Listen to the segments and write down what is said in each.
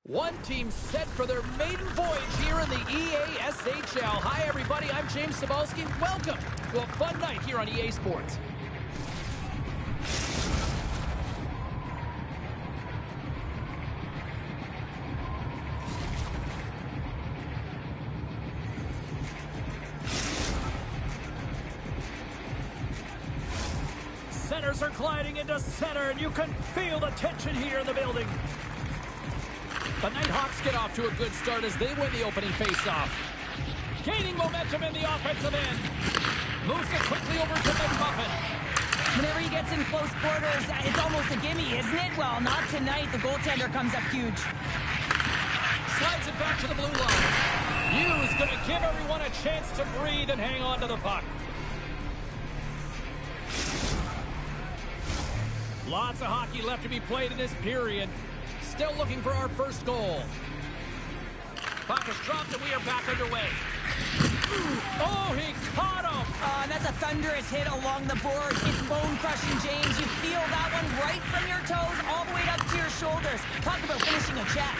One team set for their maiden voyage here in the EASHL. Hi, everybody. I'm James Cebulski. Welcome to a fun night here on EA Sports. Centers are gliding into center, and you can feel the tension here in the building. The Nighthawks get off to a good start as they win the opening faceoff. Gaining momentum in the offensive end. Moves it quickly over to McMuffin. Whenever he gets in close quarters, it's almost a gimme, isn't it? Well, not tonight. The goaltender comes up huge. Slides it back to the blue line. Hughes going to give everyone a chance to breathe and hang on to the puck. Lots of hockey left to be played in this period. Still looking for our first goal. Puck is dropped and we are back underway. Oh, he caught him! That's a thunderous hit along the boards. It's bone-crushing, James. You feel that one right from your toes all the way up to your shoulders. Talk about finishing a check.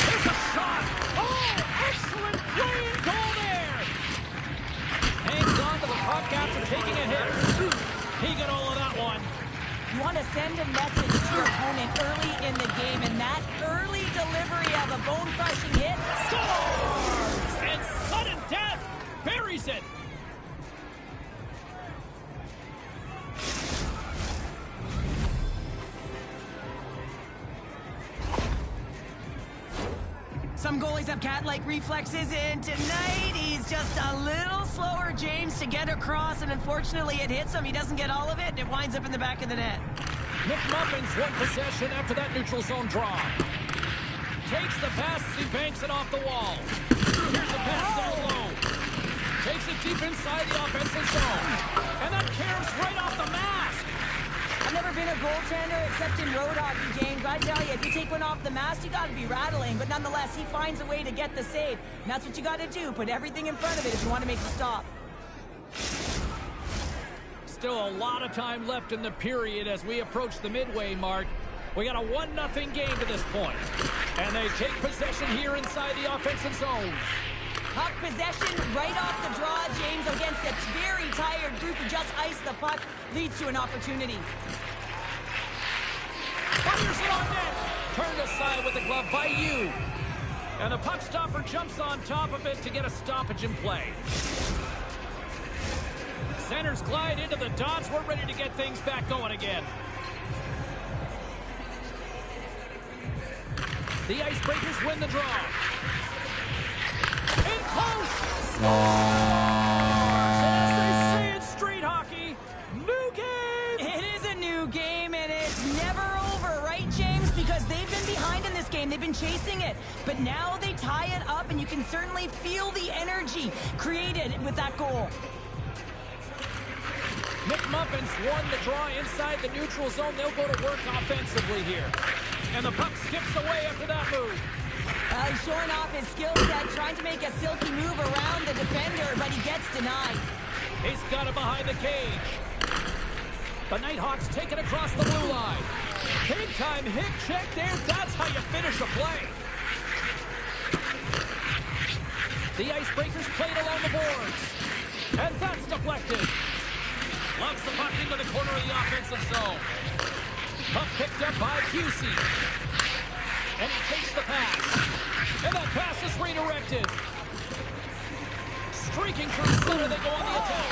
There's a shot! Oh, excellent play and goal there! Hangs on to the puck after taking a hit. He got all of that one. You want to send a message to your opponent early in the game, and that early delivery of a bone-crushing hit scores! And sudden death buries it. Some goalies have cat-like reflexes, and tonight he's just a little slower, James, to get across, and unfortunately it hits him. He doesn't get all of it, and it winds up in the back of the net. McMuffin's one possession after that neutral zone draw. Takes the pass as he banks it off the wall. Here's a pass down low. Takes it deep inside the offensive zone. And that caroms right off the mask. I've never been a goaltender except in road hockey, James. But I tell you, if you take one off the mask, you got to be rattling. But nonetheless, he finds a way to get the save. And that's what you got to do. Put everything in front of it if you want to make the stop. Still a lot of time left in the period as we approach the midway mark. We got a 1-0 game to this point. And they take possession here inside the offensive zone. Puck possession right off the draw, James, against a very tired group who just iced the puck, leads to an opportunity. Fires it on net. Turned aside with the glove by you. And the puck stopper jumps on top of it to get a stoppage in play. Centers glide into the dots. We're ready to get things back going again. The Icebreakers win the draw. In close! As they say in street hockey, new game! It is a new game, and it's never over, right, James? Because they've been behind in this game. They've been chasing it. But now they tie it up, and you can certainly feel the energy created with that goal. McMuffin's won the draw inside the neutral zone. They'll go to work offensively here. And the puck skips away after that move. He's showing off his skill set, trying to make a silky move around the defender, but he gets denied. He's got it behind the cage. The Nighthawks take it across the blue line. Big time hit check there. That's how you finish a play. The Icebreakers played along the boards. And that's deflected. Loves the puck into the corner of the offensive zone. Puck picked up by Busey. And he takes the pass. And that pass is redirected. Streaking through center, they go on the attack.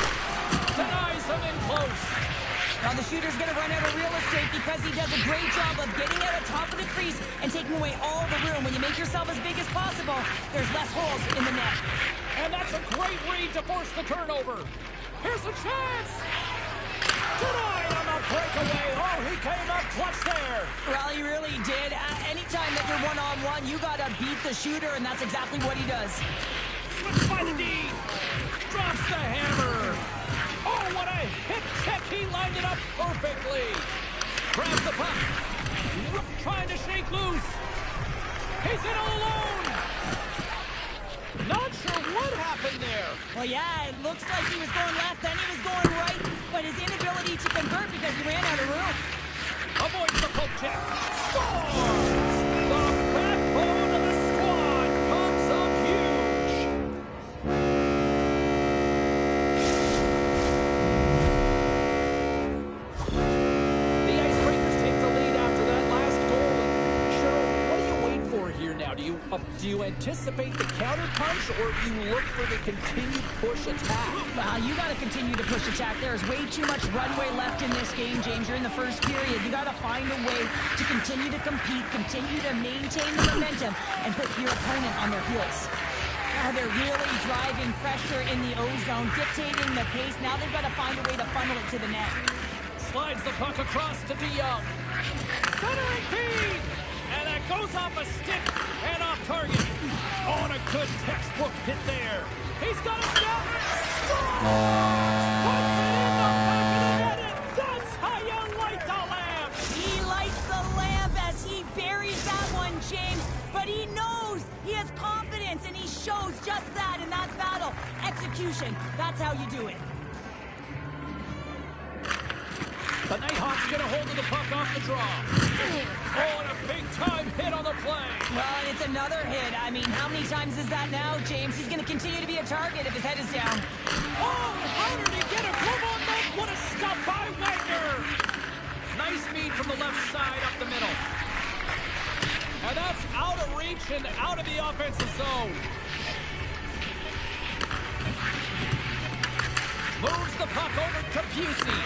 Denies him in close. Now the shooter's going to run out of real estate because he does a great job of getting out of top of the crease and taking away all the room. When you make yourself as big as possible, there's less holes in the net. And that's a great read to force the turnover. Here's a chance. Denied on the breakaway. Oh, he came up clutch there. Well, he really did. Anytime that you're one-on-one, you got to beat the shooter, and that's exactly what he does. Switched by the D. Drops the hammer. Oh, what a hit check. He lined it up perfectly. Grabs the puck. Trying to shake loose. He's in all alone. Not sure what happened there. Well, yeah, it looks like he was going left, then he was going right, but his inability to convert because he ran out of room. Avoids the poke check. Score! now? Do you anticipate the counter punch, or do you look for the continued push attack? You got to continue to push attack. There's way too much runway left in this game, James. You're in the first period. You got to find a way to continue to compete, continue to maintain the momentum, and put your opponent on their heels. They're really driving pressure in the O-zone, dictating the pace. Now they've got to find a way to funnel it to the net. Slides the puck across to DeYoung. Centering feed! And that goes off a stick and off target. Oh, and a good textbook hit there. He's got a shot. Puts it in the back of the net, and that's how you light the lamp. He lights the lamp as he buries that one, James. But he knows he has confidence, and he shows just that in that battle. Execution, that's how you do it. The Nighthawks get a hold of the puck off the draw. Oh, and a big-time hit on the play. Well, and it's another hit. I mean, how many times is that now, James? He's going to continue to be a target if his head is down. Oh, how did he get a glove on that? What a stop by Wagner. Nice feed from the left side up the middle. And that's out of reach and out of the offensive zone. Moves the puck over to Busey.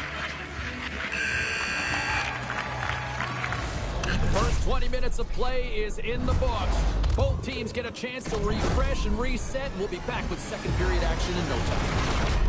First 20 minutes of play is in the books. Both teams get a chance to refresh and reset. We'll be back with second period action in no time.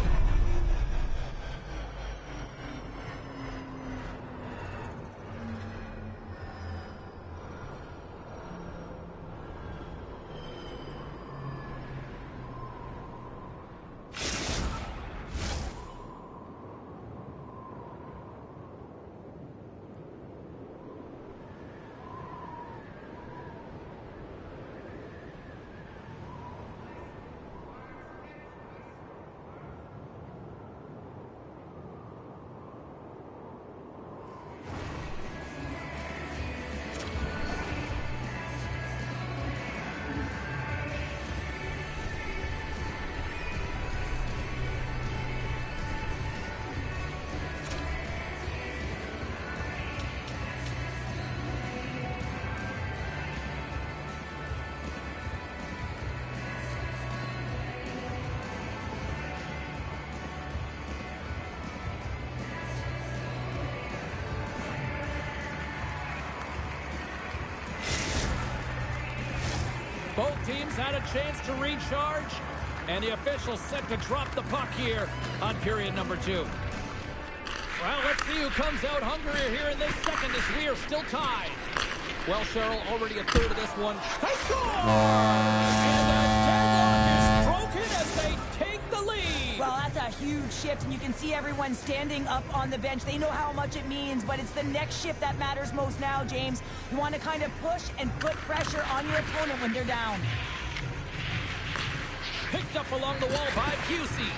Both teams had a chance to recharge, and the officials set to drop the puck here on period number 2. Well, let's see who comes out hungrier here in this second as we are still tied. Well, Cheryl, already a third of this one. They score! And that deadlock is broken as they take the lead. Well, that's a huge shift, and you can see everyone standing up on the bench. They know how much it means, but it's the next shift that matters most now, James. You want to kind of push and put pressure on your opponent when they're down. Picked up along the wall by Busey.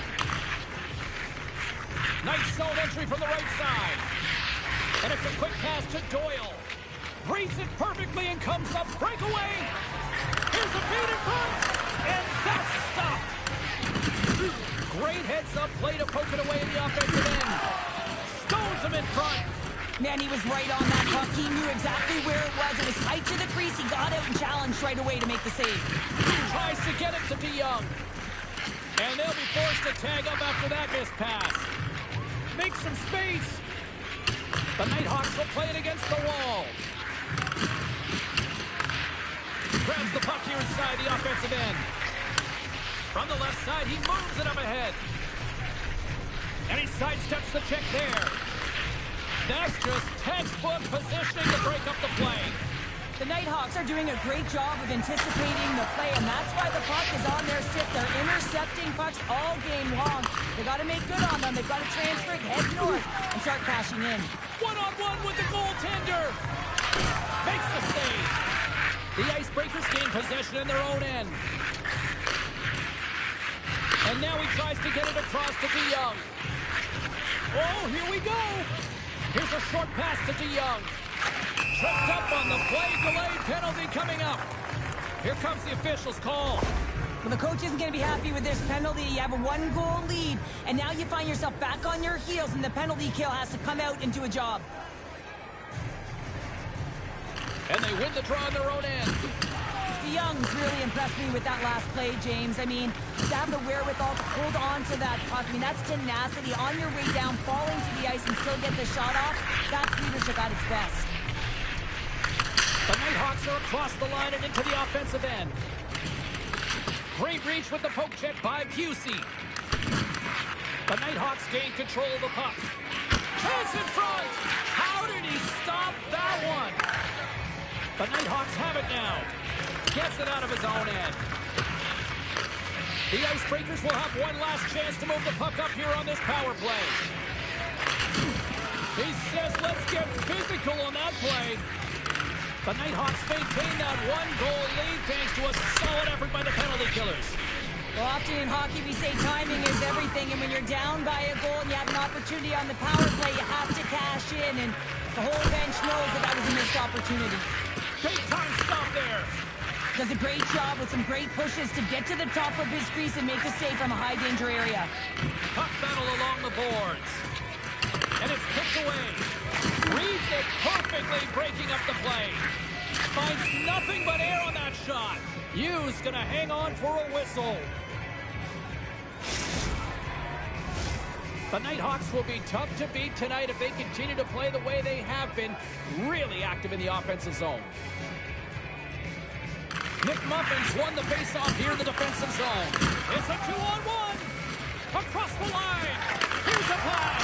Nice zone entry from the right side. And it's a quick pass to Doyle. Reads it perfectly and comes up breakaway. Here's a feed in front. And that's stopped. Great heads-up play to poke it away in the offensive end. Stones him in front. Man, he was right on that puck. He knew exactly where it was. It was tight to the crease. He got out and challenged right away to make the save. Tries to get it to DeYoung. And they'll be forced to tag up after that missed pass. Make some space. The Nighthawks will play it against the wall. Grabs the puck here inside the offensive end. From the left side, he moves it up ahead. And he sidesteps the check there. That's just textbook positioning to break up the play. The Nighthawks are doing a great job of anticipating the play, and that's why the puck is on their stick. They're intercepting pucks all game long. They got to make good on them. They've got to transfer it, head north, and start cashing in. One-on-one with the goaltender. Makes the save. The Icebreakers gain possession in their own end. And now he tries to get it across to DeYoung. Oh, here we go. Here's a short pass to DeYoung. Tripped up on the play, delayed penalty coming up. Here comes the official's call. Well, the coach isn't going to be happy with this penalty. You have a 1-goal lead, and now you find yourself back on your heels, and the penalty kill has to come out and do a job. And they win the draw on their own end. DeYoung's really impressed me with that last play, James. I mean, to have the wherewithal to hold on to that puck, I mean, that's tenacity on your way down, falling to the ice and still get the shot off. That's leadership at its best. The Nighthawks are across the line and into the offensive end. Great reach with the poke check by QC. The Nighthawks gain control of the puck. Chance in front! How did he stop that one? The Nighthawks have it now. Gets it out of his own end. The Icebreakers will have one last chance to move the puck up here on this power play. He says, let's get physical on that play. The Nighthawks maintain that one-goal lead thanks to a solid effort by the penalty killers. Well, often in hockey we say timing is everything, and when you're down by a goal and you have an opportunity on the power play, you have to cash in, and the whole bench knows that that was a missed opportunity. Big time stop there. Does a great job with some great pushes to get to the top of his crease and make the save from a high-danger area. Puck battle along the boards. And it's kicked away. Reads it perfectly, breaking up the play. Finds nothing but air on that shot. Hughes gonna hang on for a whistle. The Nighthawks will be tough to beat tonight if they continue to play the way they have been, really active in the offensive zone. Nick Muffins won the faceoff here in the defensive zone. It's a 2-on-1. Across the line. Here's a pass.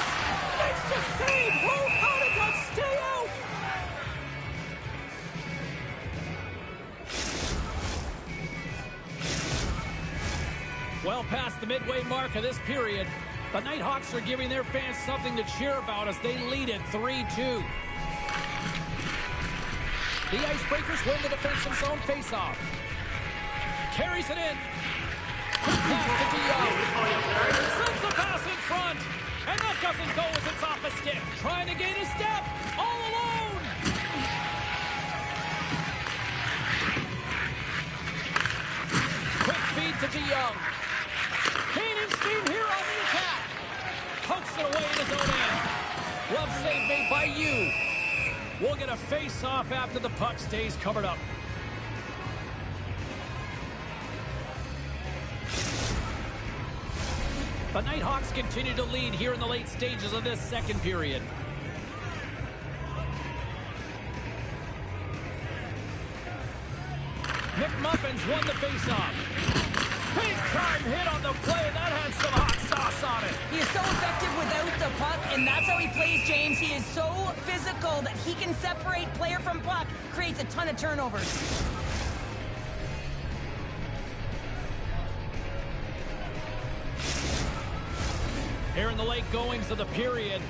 Makes the save. Oh, how did that stay out? Well past the midway mark of this period, the Nighthawks are giving their fans something to cheer about as they lead it 3-2. The Icebreakers win the defensive zone faceoff. Carries it in. Quick pass to DeYoung. Sends the pass in front. And that doesn't go as it's off a stick. Trying to gain a step. All alone. Quick feed to DeYoung. Gaining steam here on the attack. Pokes it away in his own end. Glove save made by you. We'll get a face-off after the puck stays covered up. The Nighthawks continue to lead here in the late stages of this second period. Nick Muffins won the face-off. Big time hit on the play. That had some hot sauce on it. He is so effective without the puck, and that's how he plays, James. He is so physical that he can separate player from puck, creates a ton of turnovers. Here in the late goings of the period,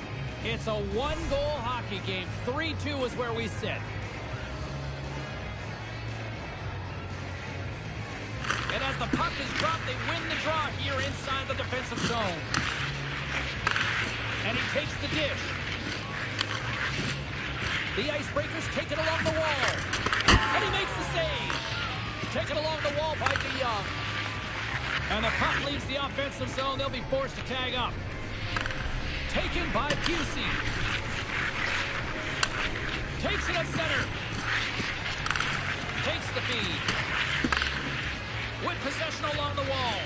it's a one-goal hockey game. 3-2 is where we sit. And as the puck is dropped, they win the draw here inside the defensive zone. And he takes the dish. The Icebreakers take it along the wall. And he makes the save. Taken along the wall by DeYoung. And the puck leaves the offensive zone. They'll be forced to tag up. Taken by QC. Takes it at center. Takes the feed. With possession along the wall.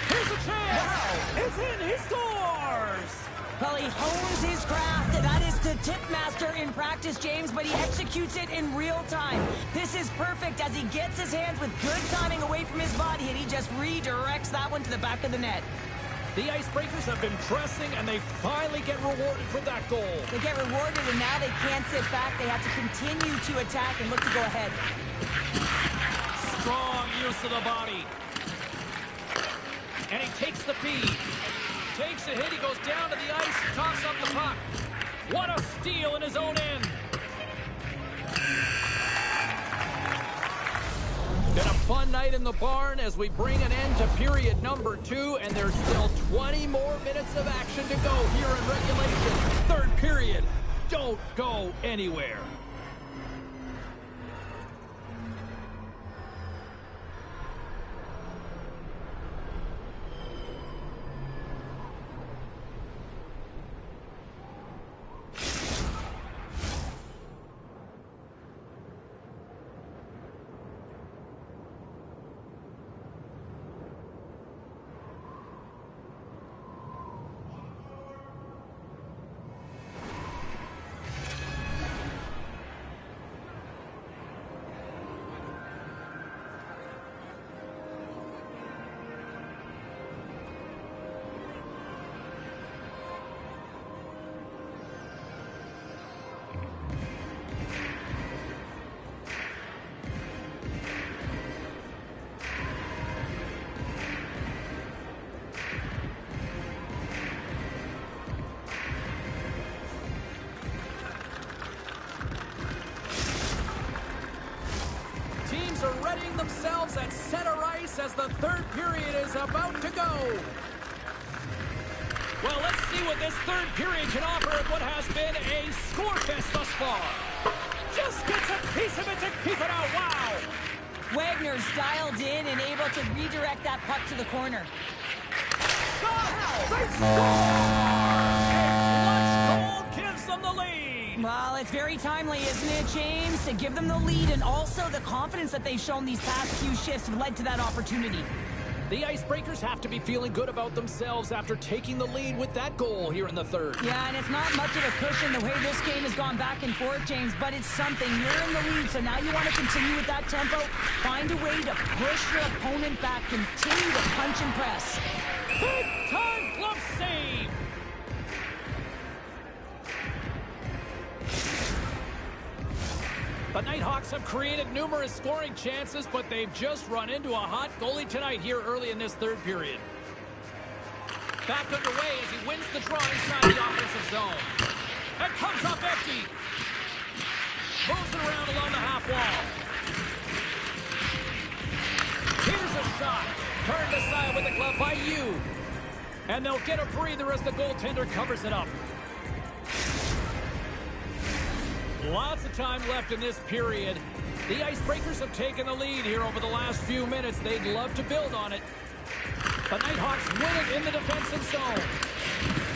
Here's a chance. Wow. It's in. He scores. Well, he hones his craft. That is the tip master in practice, James, but he executes it in real time. This is perfect as he gets his hands with good timing away from his body, and he just redirects that one to the back of the net. The Icebreakers have been pressing, and they finally get rewarded for that goal. They get rewarded, and now they can't sit back. They have to continue to attack and look to go ahead. Strong use of the body. And he takes the feed. Takes a hit. He goes down to the ice and tosses up the puck. What a steal in his own end. Been a fun night in the barn as we bring an end to period number 2, and there's still 20 more minutes of action to go here in regulation. Third period. Don't go anywhere. themselves at center ice as the third period is about to go. Well, let's see what this third period can offer at what has been a score fest thus far. Just gets a piece of it to keep it out. Wow! Wagner's dialed in and able to redirect that puck to the corner. Goal gives them the lead. Well, it's very timely, isn't it, James? To give them the lead, and also the confidence that they've shown these past few shifts have led to that opportunity. The Icebreakers have to be feeling good about themselves after taking the lead with that goal here in the third. Yeah, and it's not much of a cushion the way this game has gone back and forth, James, but it's something. You're in the lead, so now you want to continue with that tempo. Find a way to push your opponent back. Continue to punch and press. Big time glove save. The Nighthawks have created numerous scoring chances, but they've just run into a hot goalie tonight here early in this third period. Back underway as he wins the draw inside the offensive zone. And comes up empty. Moves it around along the half wall. Here's a shot. Turned aside with the glove by Yu. And they'll get a breather as the goaltender covers it up. Lots of time left in this period. The Icebreakers have taken the lead here over the last few minutes. They'd love to build on it. The Nighthawks win it in the defensive zone.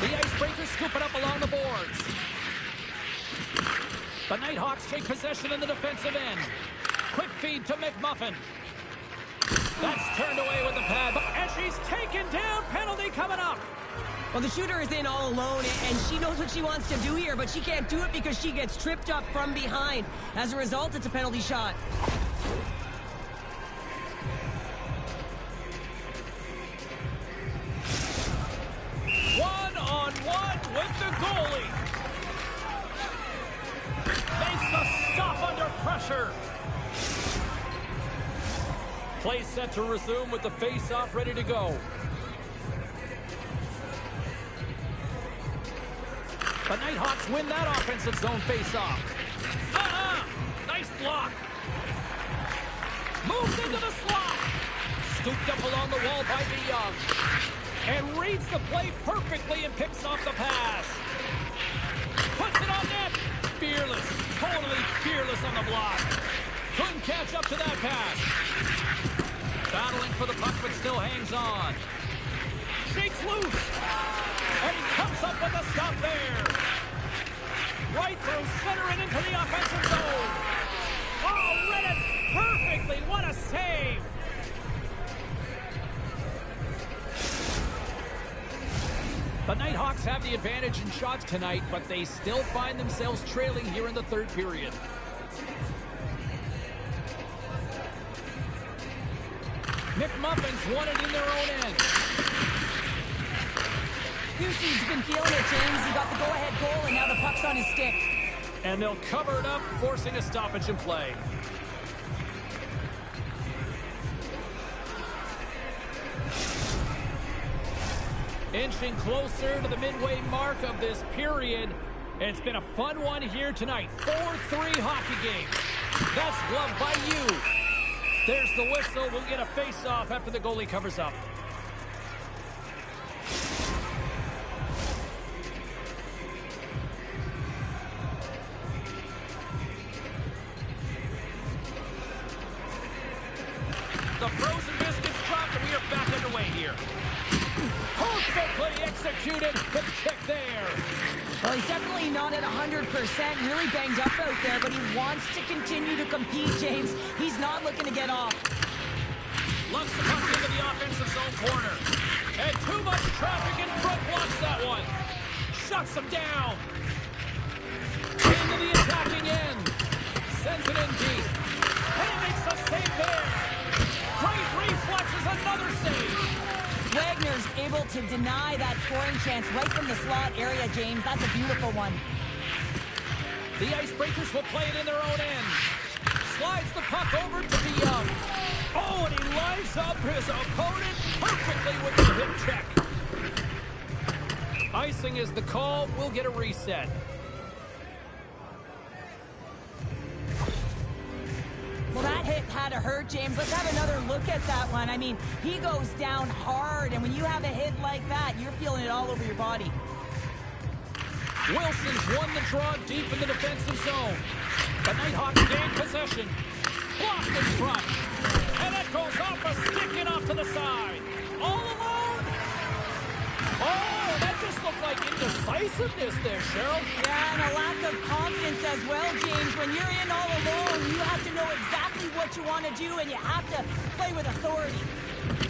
The Icebreakers scoop it up along the boards. The Nighthawks take possession in the defensive end. Quick feed to McMuffin. That's turned away with the pad. And she's taken down. Penalty coming up. Well, the shooter is in all alone, and she knows what she wants to do here, but she can't do it because she gets tripped up from behind. As a result, it's a penalty shot. One-on-one with the goalie. Makes the stop under pressure. Play set to resume with the face-off ready to go. The Nighthawks win that offensive zone face-off. Nice block. Moves into the slot. Scooped up along the wall by DeYoung. And reads the play perfectly and picks off the pass. Puts it on net. Fearless. Totally fearless on the block. Couldn't catch up to that pass. Battling for the puck, but still hangs on. Shakes loose. And he comes up with a stop there. Right through center and into the offensive zone. Oh, read it perfectly. What a save. The Nighthawks have the advantage in shots tonight, but they still find themselves trailing here in the third period. McMuffins won it in their own end. Houston's been feeling it, James. He got the go-ahead goal, and now the puck's on his stick. And they'll cover it up, forcing a stoppage in play. Inching closer to the midway mark of this period. It's been a fun one here tonight. 4-3 hockey game. That's gloved by Yu. There's the whistle. We'll get a face-off after the goalie covers up. The frozen biscuits dropped, and we are back underway here. Perfectly executed. Good check there. Well, he's definitely not at 100%, really banged up out there, but he wants to continue to compete, James. He's not looking to get off. Lumps the puck into the offensive zone corner. And too much traffic in front blocks that one. Shuts him down. Into the attacking end. Sends it in deep. And he makes a save there. Great reflexes, another save. Wagner's able to deny that scoring chance right from the slot area, James. That's a beautiful one. The Icebreakers will play it in their own end. Slides the puck over to DeYoung. Oh, and he lines up his opponent perfectly with the hip check. Icing is the call. We'll get a reset. Well, that hit had gotta hurt, James. Let's have another look at that one. I mean, he goes down hard, and when you have a hit like that, you're feeling it all over your body. Wilson's won the draw deep in the defensive zone. The Nighthawks gain possession. Blocked in front. And that goes off a stick and off to the side. All alone. Oh, that just looked like indecisiveness there, Cheryl. Yeah, and a lack of confidence as well, James. When you're in all alone, you have to know exactly what you want to do, and you have to play with authority.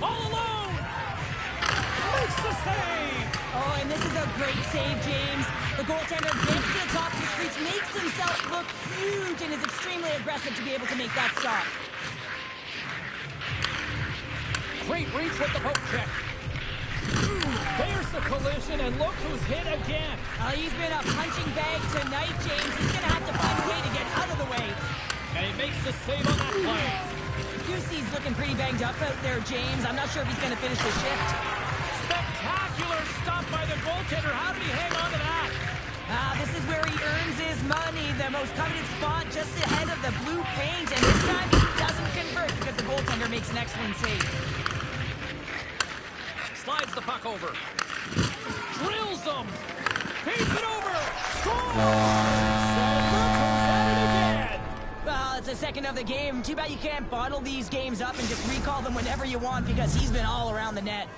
All alone. Makes the save. Oh, and this is a great save, James. The goaltender gets to the top of the crease, makes himself look huge, and is extremely aggressive to be able to make that stop. Great reach with the poke check. There's the collision, and look who's hit again. He's been a punching bag tonight, James. He's going to have to find a way to get out of the way. And he makes the save on that play. QC's looking pretty banged up out there, James. I'm not sure if he's going to finish the shift. Spectacular stop by the goaltender. How did he hang on to that? This is where he earns his money. The most coveted spot just ahead of the blue paint. And this time he doesn't convert because the goaltender makes an excellent save. Slides the puck over. Drills them. Feeds it over. Scores! At it again. Well, it's the second of the game. Too bad you can't bottle these games up and just recall them whenever you want because he's been all around the net.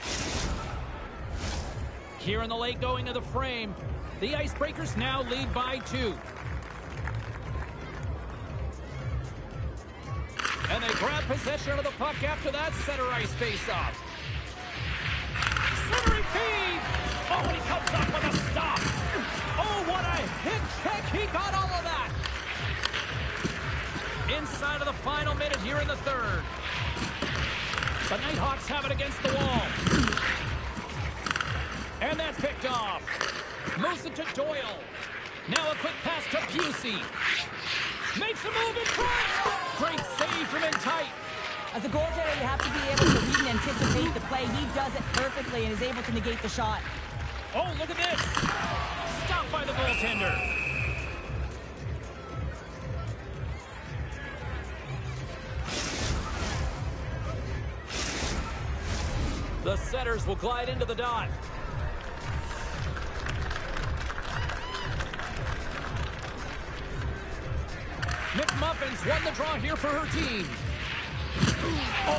Here in the late going of the frame, the Icebreakers now lead by 2. And they grab possession of the puck after that center ice face-off. Centering feed! Oh, and he comes up with a stop. Oh, what a hit check. He got all of that. Inside of the final minute here in the third. The Nighthawks have it against the wall. And that's picked off. Moves it to Doyle. Now a quick pass to Busey. Makes a move in front. Great save from in tight. As a goaltender, you have to be able to read and anticipate the play. He does it perfectly and is able to negate the shot. Oh, look at this. Stopped by the goaltender. The setters will glide into the dot. McMuffins won the draw here for her team. Oh,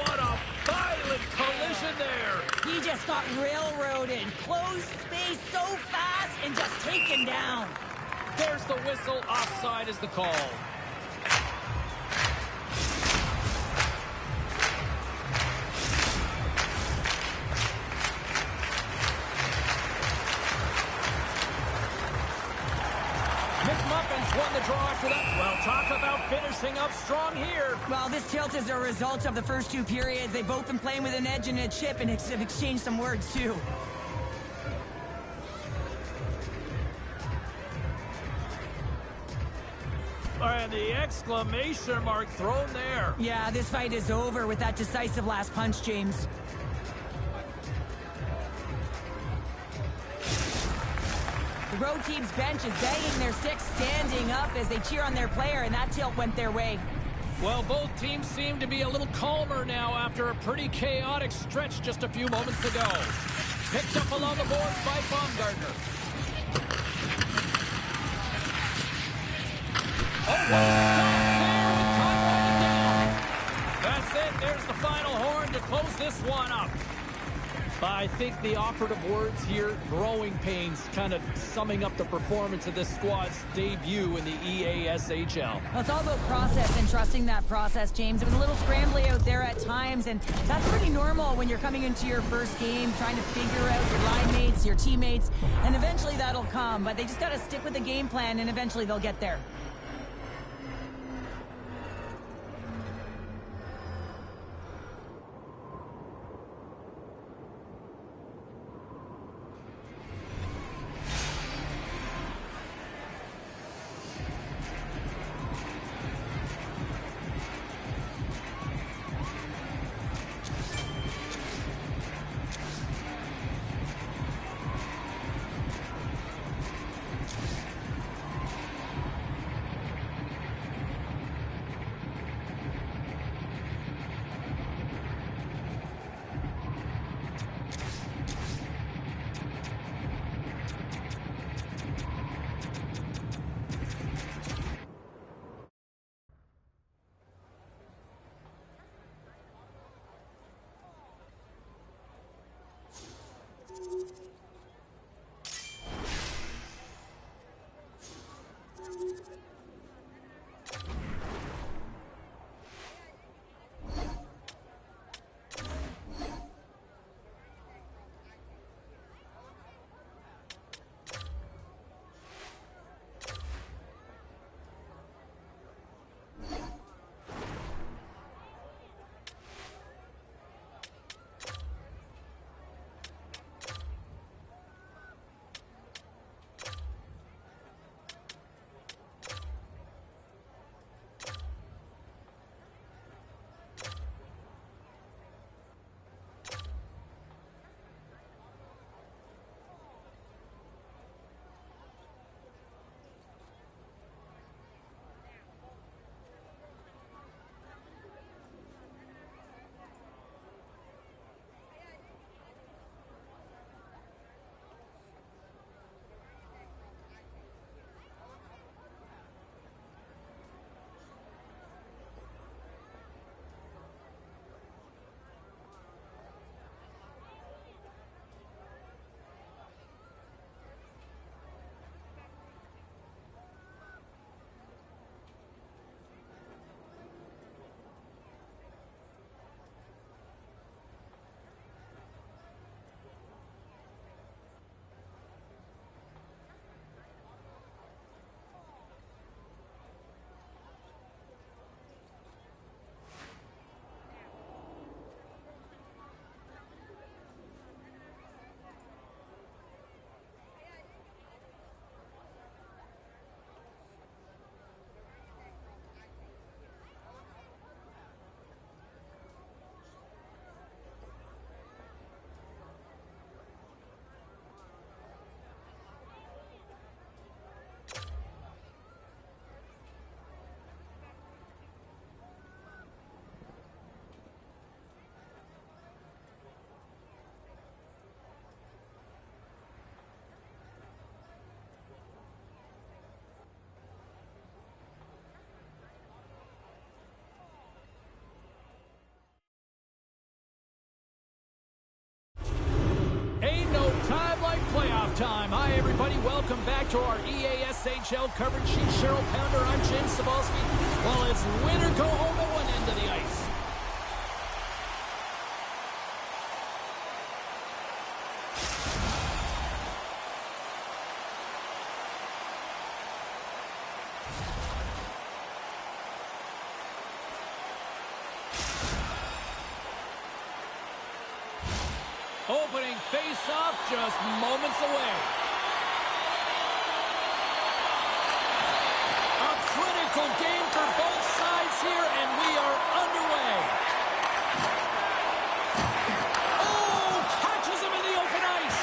what a violent collision there. He just got railroaded. Closed space so fast and just taken down. There's the whistle. Offside is the call. McMuffins won the draw after that. Well, talk about finishing up strong here. Well, this tilt is a result of the first 2 periods. They've both been playing with an edge and a chip and have exchanged some words, too. And the exclamation mark thrown there. Yeah, this fight is over with that decisive last punch, James. The road team's bench is banging their sticks, standing up as they cheer on their player, and that tilt went their way. Well, both teams seem to be a little calmer now after a pretty chaotic stretch just a few moments ago. Picked up along the boards by Baumgartner. Oh, what a stop there with time running down. That's it. There's the final horn to close this one up. I think the operative words here, growing pains, kind of summing up the performance of this squad's debut in the EASHL. Well, it's all about process and trusting that process, James. It was a little scrambly out there at times, and that's pretty normal when you're coming into your first game, trying to figure out your line mates, your teammates, and eventually that'll come. But they just got to stick with the game plan, and eventually they'll get there. Ain't no time like playoff time. Hi, everybody. Welcome back to our EASHL coverage sheet. Cheryl Pounder, I'm James Cebulski. Well, it's win or go home at one end of the ice. Opening face-off just moments away. A critical game for both sides here, and we are underway. Oh, catches him in the open ice.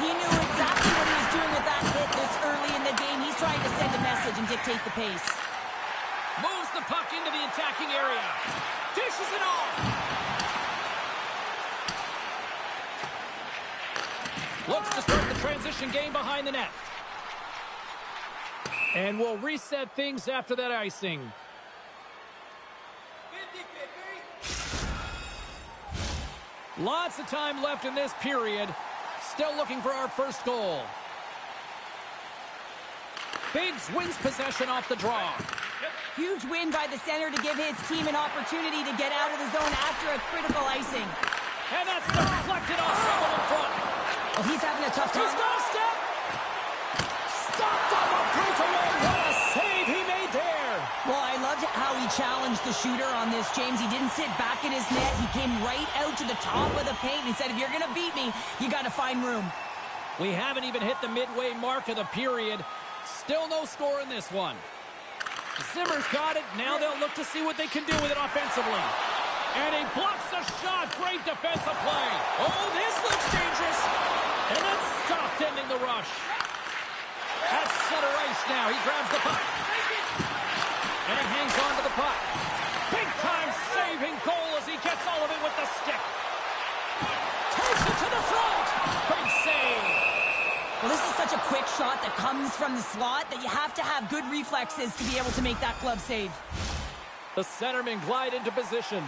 He knew exactly what he was doing with that hit this early in the game. He's trying to send a message and dictate the pace. Moves the puck into the attacking area. Dishes it off. Looks to start the transition game behind the net. And we'll reset things after that icing. Lots of time left in this period. Still looking for our first goal. Biggs wins possession off the draw. Huge win by the center to give his team an opportunity to get out of the zone after a critical icing. And that's deflected off someone in front. Well, he's having a tough time. He's got a step. Stopped on the breakaway. What a save he made there. Well, I loved how he challenged the shooter on this, James. He didn't sit back in his net. He came right out to the top of the paint and said, if you're going to beat me, you got to find room. We haven't even hit the midway mark of the period. Still no score in this one. Zimmer's got it. Now they'll look to see what they can do with it offensively. And he blocks the shot. Great defensive play. Oh, this looks dangerous. And that's stopped, ending the rush. At center ice now. He grabs the puck. And he hangs on to the puck. Big-time saving goal as he gets all of it with the stick. Takes it to the front. Big save. Well, this is such a quick shot that comes from the slot that you have to have good reflexes to be able to make that glove save. The centermen glide into position.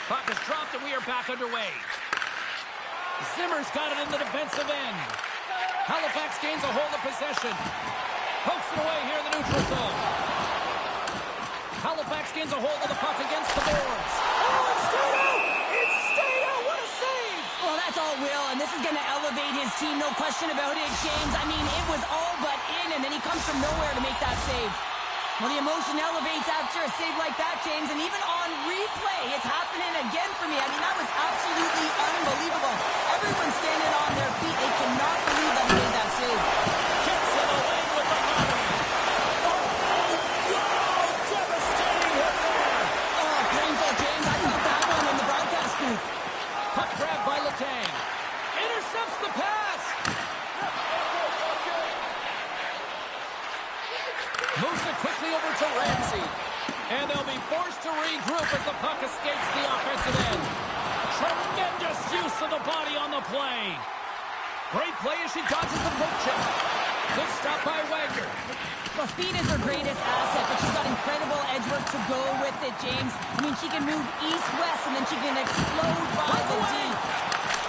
Puck and we are back underway. Zimmer's got it in the defensive end. Halifax gains a hold of possession. Pokes it away here in the neutral zone. Halifax gains a hold of the puck against the boards. Oh, it's stayed out! It's stayed out! What a save! Well, that's all Will, and this is going to elevate his team, no question about it, James. I mean, it was all but in, and then he comes from nowhere to make that save. Well, the emotion elevates after a save like that, James, and even on replay, it's happening again for me. I mean, that was absolutely unbelievable. Everyone's standing on their feet. They cannot believe that he made that save. Gets in the lane with the power. Oh, wow! Devastating hit there. Oh, painful, James. I felt that one in the broadcast booth. Puck grabbed by Letang. Intercepts the pass. Moves it quickly over to Ramsey. And they'll be forced to regroup as the puck escapes the offensive end. Tremendous use of the body on the play. Great play as she dodges the poke check. Good stop by Wagner. Well, speed is her greatest asset, but she's got incredible edge work to go with it, James. I mean, she can move east-west, and then she can explode by the D.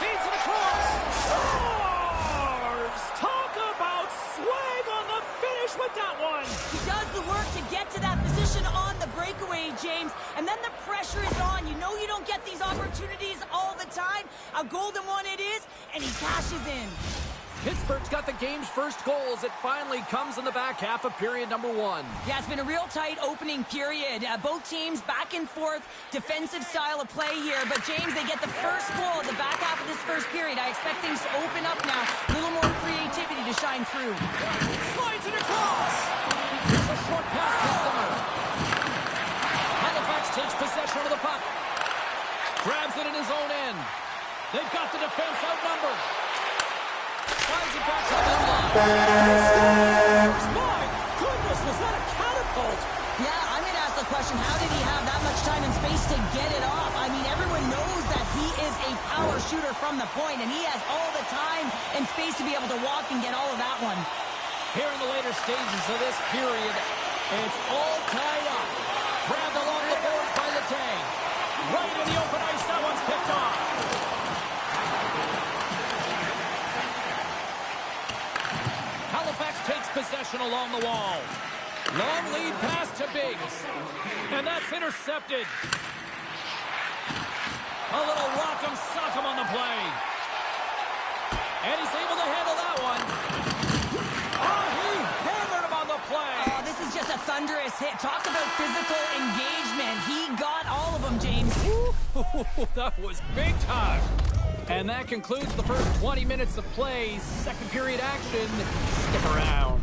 Feeds it across. Scores! Talk about swag on the finish with that one. He does the work to get to that position on the breakaway, James, and then the pressure is on. You know you don't get these opportunities all the time. A golden one it is, and he cashes in. Pittsburgh's got the game's first goal as it finally comes in the back half of period number 1. Yeah, it's been a real tight opening period. Both teams back and forth, defensive style of play here. But, James, they get the first goal at the back half of this first period. I expect things to open up now. A little more creativity to shine through. Slides it across. Here's a short pass to Zimmer. Halifax takes possession of the puck. Grabs it in his own end. They've got the defense outnumbered. Slides it back to the middle line. My goodness, was that a catapult? Yeah, I'm going to ask the question, how did he have that much time and space to get it off? I mean, everyone knows that he is a power shooter from the point, and he has all the time and space to be able to walk and get all of that one. Here in the later stages of this period, it's all tied up. Grabbed along the boards by Letang. Right in the open ice, that one's picked off. Halifax takes possession along the wall. Long lead pass to Biggs. And that's intercepted. A little rock'em sock'em on the play. And he's able to handle that one. Oh, he hammered him on the play. Oh, this is just a thunderous hit. Talk about physical engagement. He got all of them, James. That was big time. And that concludes the first 20 minutes of play. Second period action. Stick around.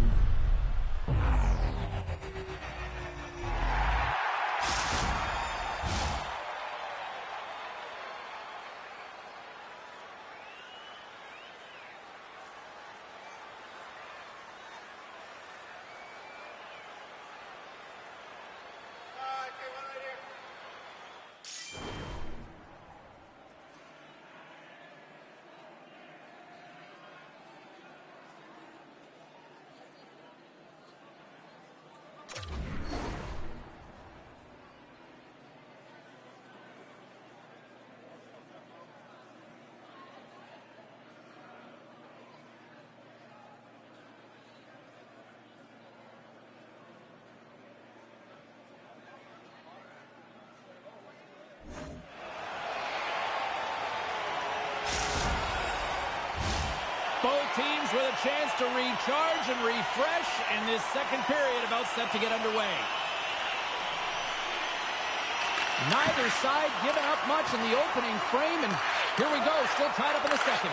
Both teams with a chance to recharge and refresh, and this second period about set to get underway. Neither side giving up much in the opening frame, and here we go, still tied up in the second.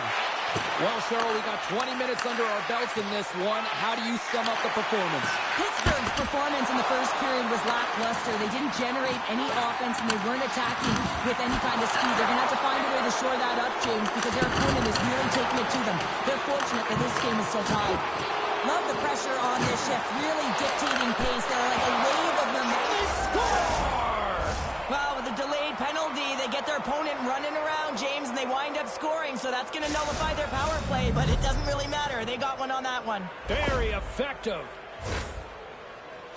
Well, Cheryl, we got 20 minutes under our belts in this one. How do you sum up the performance? Pittsburgh's performance in the first period was lackluster. They didn't generate any offense, and they weren't attacking with any kind of speed. They're going to have to find a way to shore that up, James, because their opponent is really taking it to them. They're fortunate that this game is still tied. Love the pressure on this shift, really dictating pace. They're like a wave of momentum. They score! Well, with a delayed penalty, they get their opponent running around, James, and they wind up scoring, so that's going to nullify their power play, but it doesn't really matter. They got one on that one. Very effective.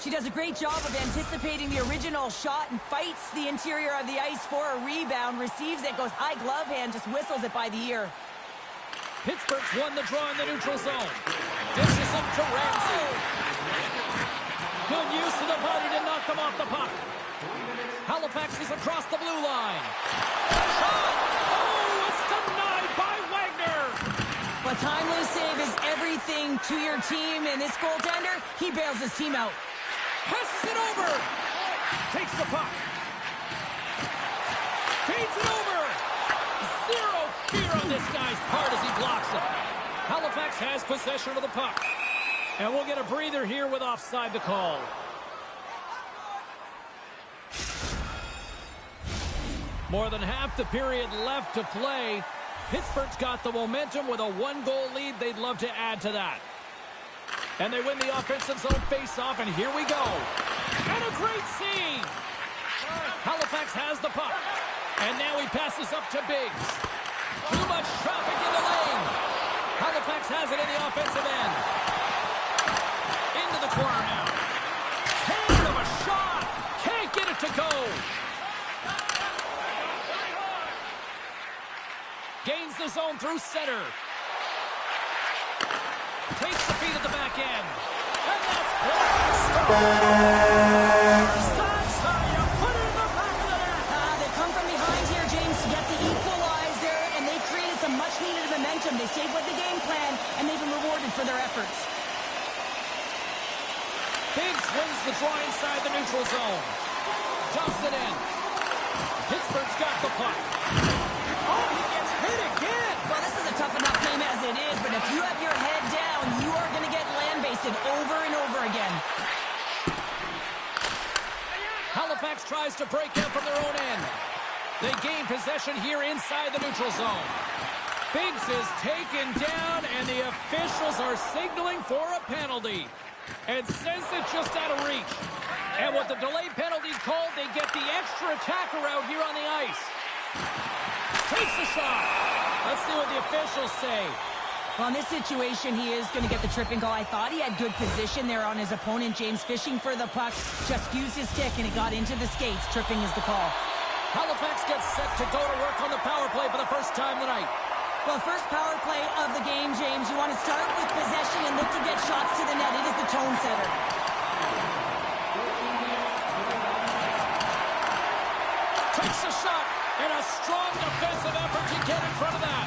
She does a great job of anticipating the original shot and fights the interior of the ice for a rebound, receives it, goes high glove hand, just whistles it by the ear. Pittsburgh's won the draw in the neutral zone. Dishes up to Ramsey. Good use of the body to knock them off the puck. Halifax is across the blue line. Shot! Oh, it's denied by Wagner! A timely save is everything to your team, and this goaltender, he bails his team out. Passes it over. Takes the puck. Feeds it over. Zero fear on this guy's part as he blocks it. Halifax has possession of the puck. And we'll get a breather here with offside to call. More than half the period left to play. Pittsburgh's got the momentum with a one-goal lead. They'd love to add to that. And they win the offensive zone face-off, and here we go. And a great save! Halifax has the puck. And now he passes up to Biggs. Too much traffic in the lane. Halifax has it in the offensive end. Into the corner now. Hand of a shot. Can't get it to go. Gains the zone through center. Takes the feed at the back end. And that's blocked. That's how you put it in the back of the net. They come from behind here, James, to get the equalizer, and they created some much-needed momentum. They stayed with the game plan, and they've been rewarded for their efforts. Biggs wins the draw inside the neutral zone. Dumps it in. Pittsburgh's got the puck. Oh, he gets hit again. Well, this is a tough enough game as it is, but if you have your head down, you are going to get land-basted over and over again. Halifax tries to break out from their own end. They gain possession here inside the neutral zone. Biggs is taken down, and the officials are signaling for a penalty. And sends it just out of reach. And with the delayed penalty called, they get the extra attacker out here on the ice. Takes the shot. Let's see what the officials say. Well, in this situation, he is going to get the tripping call. I thought he had good position there on his opponent, James, fishing for the puck. Just used his stick, and it got into the skates. Tripping is the call. Halifax gets set to go to work on the power play for the first time tonight. Well, first power play of the game, James. You want to start with possession and look to get shots to the net. It is the tone setter. Takes a shot, and a strong defensive effort to get in front of that.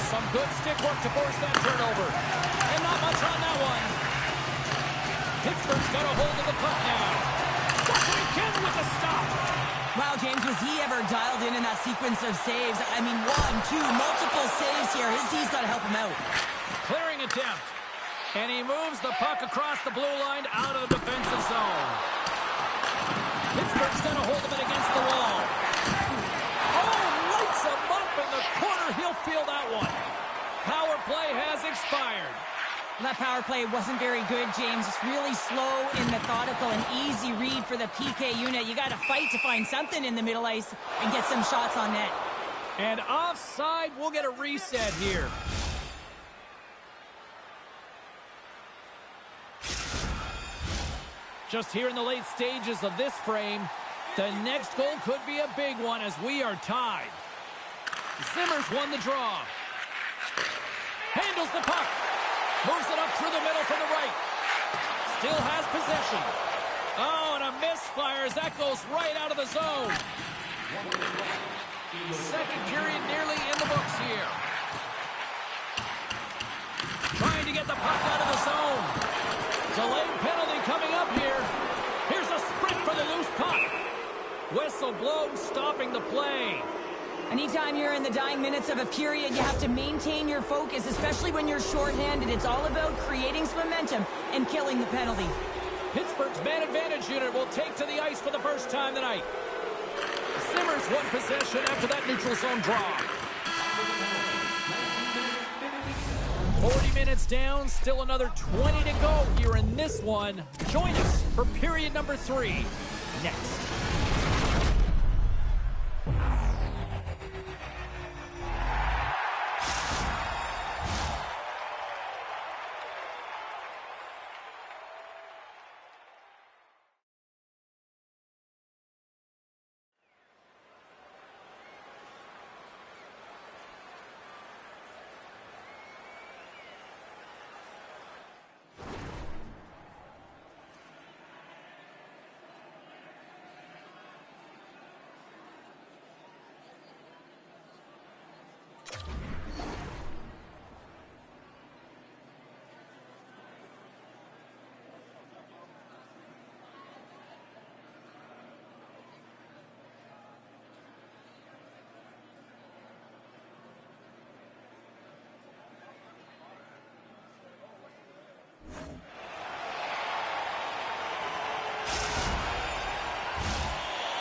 Some good stick work to force that turnover. And not much on that one. Pittsburgh's got a hold of the puck now. Does it again with the stop. Wow, James, was he ever dialed in that sequence of saves? I mean, one, two, multiple saves here. His D's got to help him out. Clearing attempt. And he moves the puck across the blue line out of the defensive zone. Pittsburgh's got a hold of it against the wall. Oh, lights him up in the corner. He'll feel that one. Power play has expired. That power play wasn't very good, James. It's really slow and methodical, an easy read for the PK unit. You got to fight to find something in the middle ice and get some shots on net. And offside, we'll get a reset here. Just here in the late stages of this frame, the next goal could be a big one as we are tied. Zimmer's won the draw. Handles the puck. Moves it up through the middle from the right. Still has possession. Oh, and a misfire as that goes right out of the zone. Second period nearly in the books here. Trying to get the puck out of the zone. Delayed penalty coming up here. Here's a sprint for the loose puck. Whistle blown, stopping the play. Anytime you're in the dying minutes of a period, you have to maintain your focus, especially when you're shorthanded. It's all about creating some momentum and killing the penalty. Pittsburgh's man advantage unit will take to the ice for the first time tonight. Zimmer's won possession after that neutral zone draw. 40 minutes down, still another 20 to go here in this one. Join us for period number 3 next.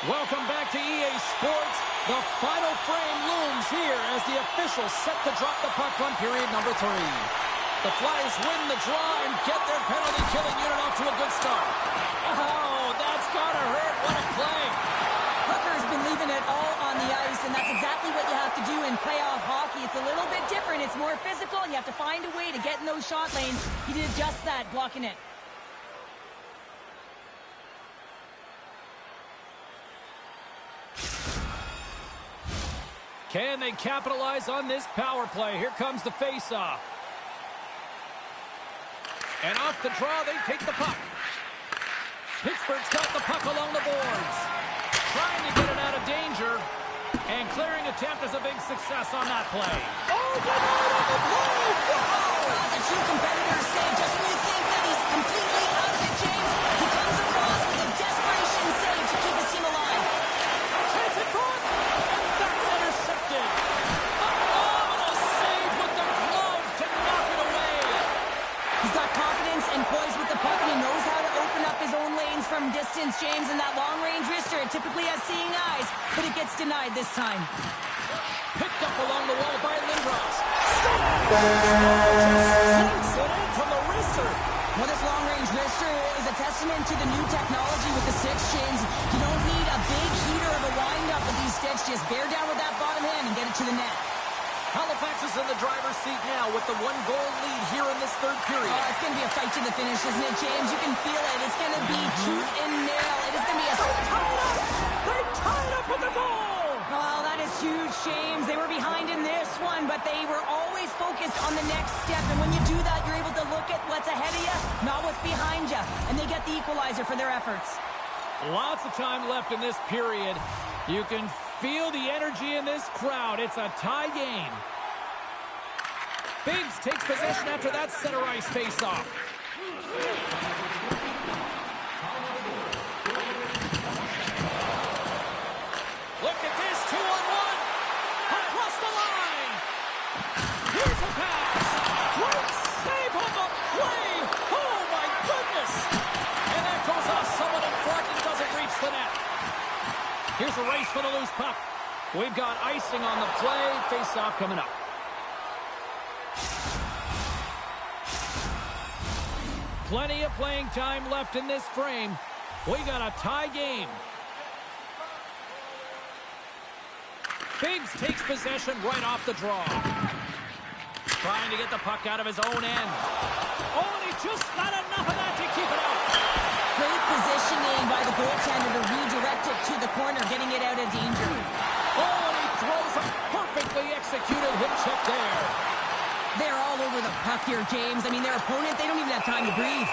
Welcome back to EA Sports. The final frame looms here as the officials set to drop the puck on period number 3. The Flyers win the draw and get their penalty-killing unit off to a good start. Oh, that's gotta hurt. What a play. Hooker's been leaving it all on the ice, and that's exactly what you have to do in playoff hockey. It's a little bit different. It's more physical, and you have to find a way to get in those shot lanes. He did just that, blocking it. Can they capitalize on this power play? Here comes the face-off. And off the draw, they take the puck. Pittsburgh's got the puck along the boards. Trying to get it out of danger. And clearing attempt is a big success on that play. Oh, get out of the play! Wow! The two competitors say just when you think that he's completely out of it, James, he comes across with a desperation save to keep his team alive. Chase it front! And that's intercepted. Phenomenal save with the glove to knock it away. He's got confidence and poise with the puck, and he knows how to open up his own lanes from distance, James, and that long-range wrister typically has seeing eyes, but it gets denied this time. Picked up along the wall by Lindros. Takes it in from the wrister. Well, this long-range wrister is a testament to the new technology with the sticks, James. You don't need a big heater of a wind-up with these sticks. Just bear down with that bottom hand and get it to the net. Halifax is in the driver's seat now with the 1-goal lead here in this third period. Oh, it's going to be a fight to the finish, isn't it, James? You can feel it. It's going to be tooth and nail. It is going to be a... They tied up with the goal! Oh, that is huge, James. They were behind in this one, but they were always focused on the next step. And when you do that, you're able to look at what's ahead of you, not what's behind you. And they get the equalizer for their efforts. Lots of time left in this period. You can feel the energy in this crowd. It's a tie game. Biggs takes possession after that center ice face-off. Look at this, 2-on-1. Across the line. Here's a pass. Great save on the play. Oh, my goodness. And that goes off someone in front and doesn't reach the net. Here's a race for the loose puck. We've got icing on the play. Face-off coming up. Plenty of playing time left in this frame. We got a tie game. Biggs takes possession right off the draw. Trying to get the puck out of his own end. Oh, and he just got enough of that to keep it out. Great positioning by the goaltender to redirect it to the corner, getting it out of danger. Oh, and he throws a perfectly executed hip check there. They're all over the puck here, James. I mean, their opponent, they don't even have time to breathe.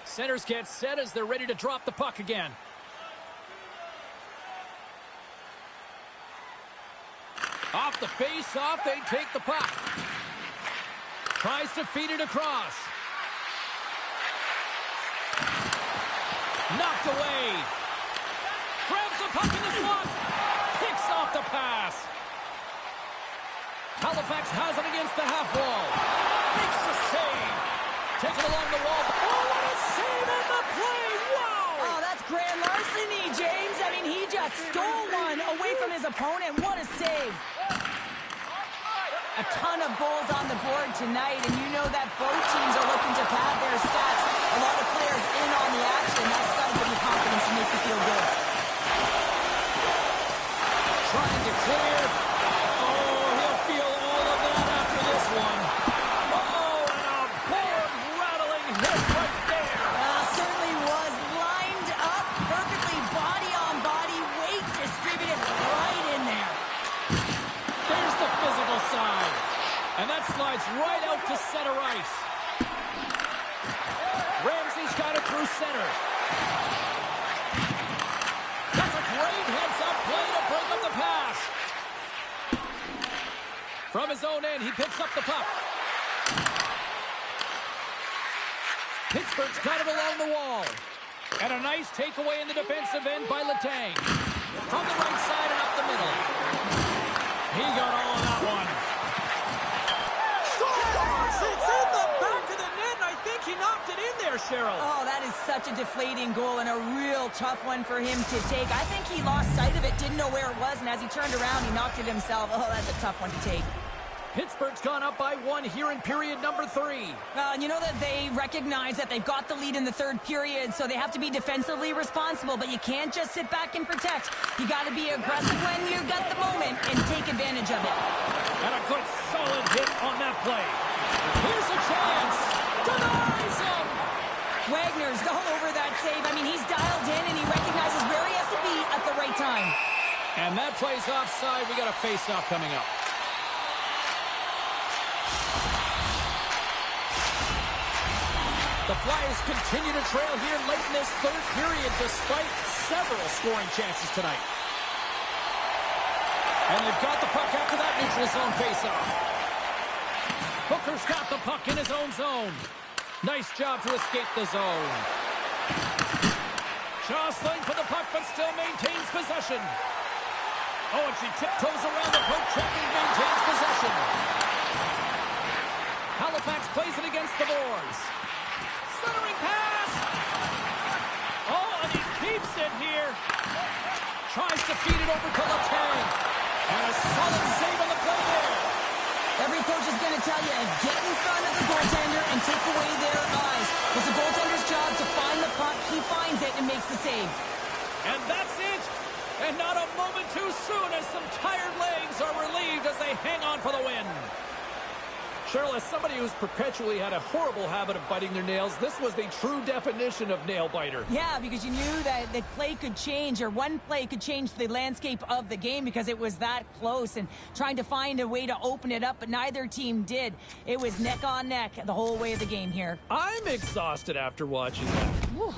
Centers get set as they're ready to drop the puck again. Off the face-off, they take the puck. Tries to feed it across. Knocked away. Grabs the puck in the slot. Picks off the pass. Halifax has it against the half wall. Makes the save. Taken along the wall. Oh, what a save on the play. Wow. Oh, that's grand larceny, James. I mean, he just stole one away from his opponent. What a save. A ton of goals on the board tonight, and you know that both teams are looking to pad their stats. A lot of players in on the action. That's got to give you confidence and make you feel good. Trying to clear. Oh, he'll feel all of that after this one. Oh, and a board-rattling hit right there. Certainly was lined up perfectly, body on body, weight distributed right in there. There's the physical side. And that slides right out to center ice. Ramsey's got it through center. That's a great heads-up play to break up the pass. From his own end, he picks up the puck. Pittsburgh's got it along the wall. And a nice takeaway in the defensive end by Letang. From the right side and up the middle. He got all of that one. Scores! Cheryl. Oh, that is such a deflating goal and a real tough one for him to take. I think he lost sight of it, didn't know where it was, and as he turned around, he knocked it himself. Oh, that's a tough one to take. Pittsburgh's gone up by 1 here in period number 3. You know that they recognize that they've got the lead in the third period, so they have to be defensively responsible, but you can't just sit back and protect. You got to be aggressive when you've got the moment and take advantage of it. And a good solid hit on that play. Here's a chance. Denies him. Wagner's all over that save. I mean, he's dialed in and he recognizes where he has to be at the right time. And that play's offside. We got a face-off coming up. The Flyers continue to trail here late in this third period despite several scoring chances tonight. And they've got the puck after that neutral zone faceoff. Hooker's got the puck in his own zone. Nice job to escape the zone. Jostling for the puck but still maintains possession. Oh, and she tiptoes around the poke check and maintains possession. Halifax plays it against the boards. Centering pass! Oh, and he keeps it here. Tries to feed it over to Letang. And a solid save on the play there. Every coach is going to tell you, get in front of the goaltender and take away their eyes. It's the goaltender's job to find the puck. He finds it and makes the save. And that's it. And not a moment too soon as some tired legs are relieved as they hang on for the win. Cheryl, as somebody who's perpetually had a horrible habit of biting their nails, this was the true definition of nail biter. Yeah, because you knew that the play could change, or one play could change the landscape of the game because it was that close, and trying to find a way to open it up, but neither team did. It was neck on neck the whole way of the game here. I'm exhausted after watching that. Whew.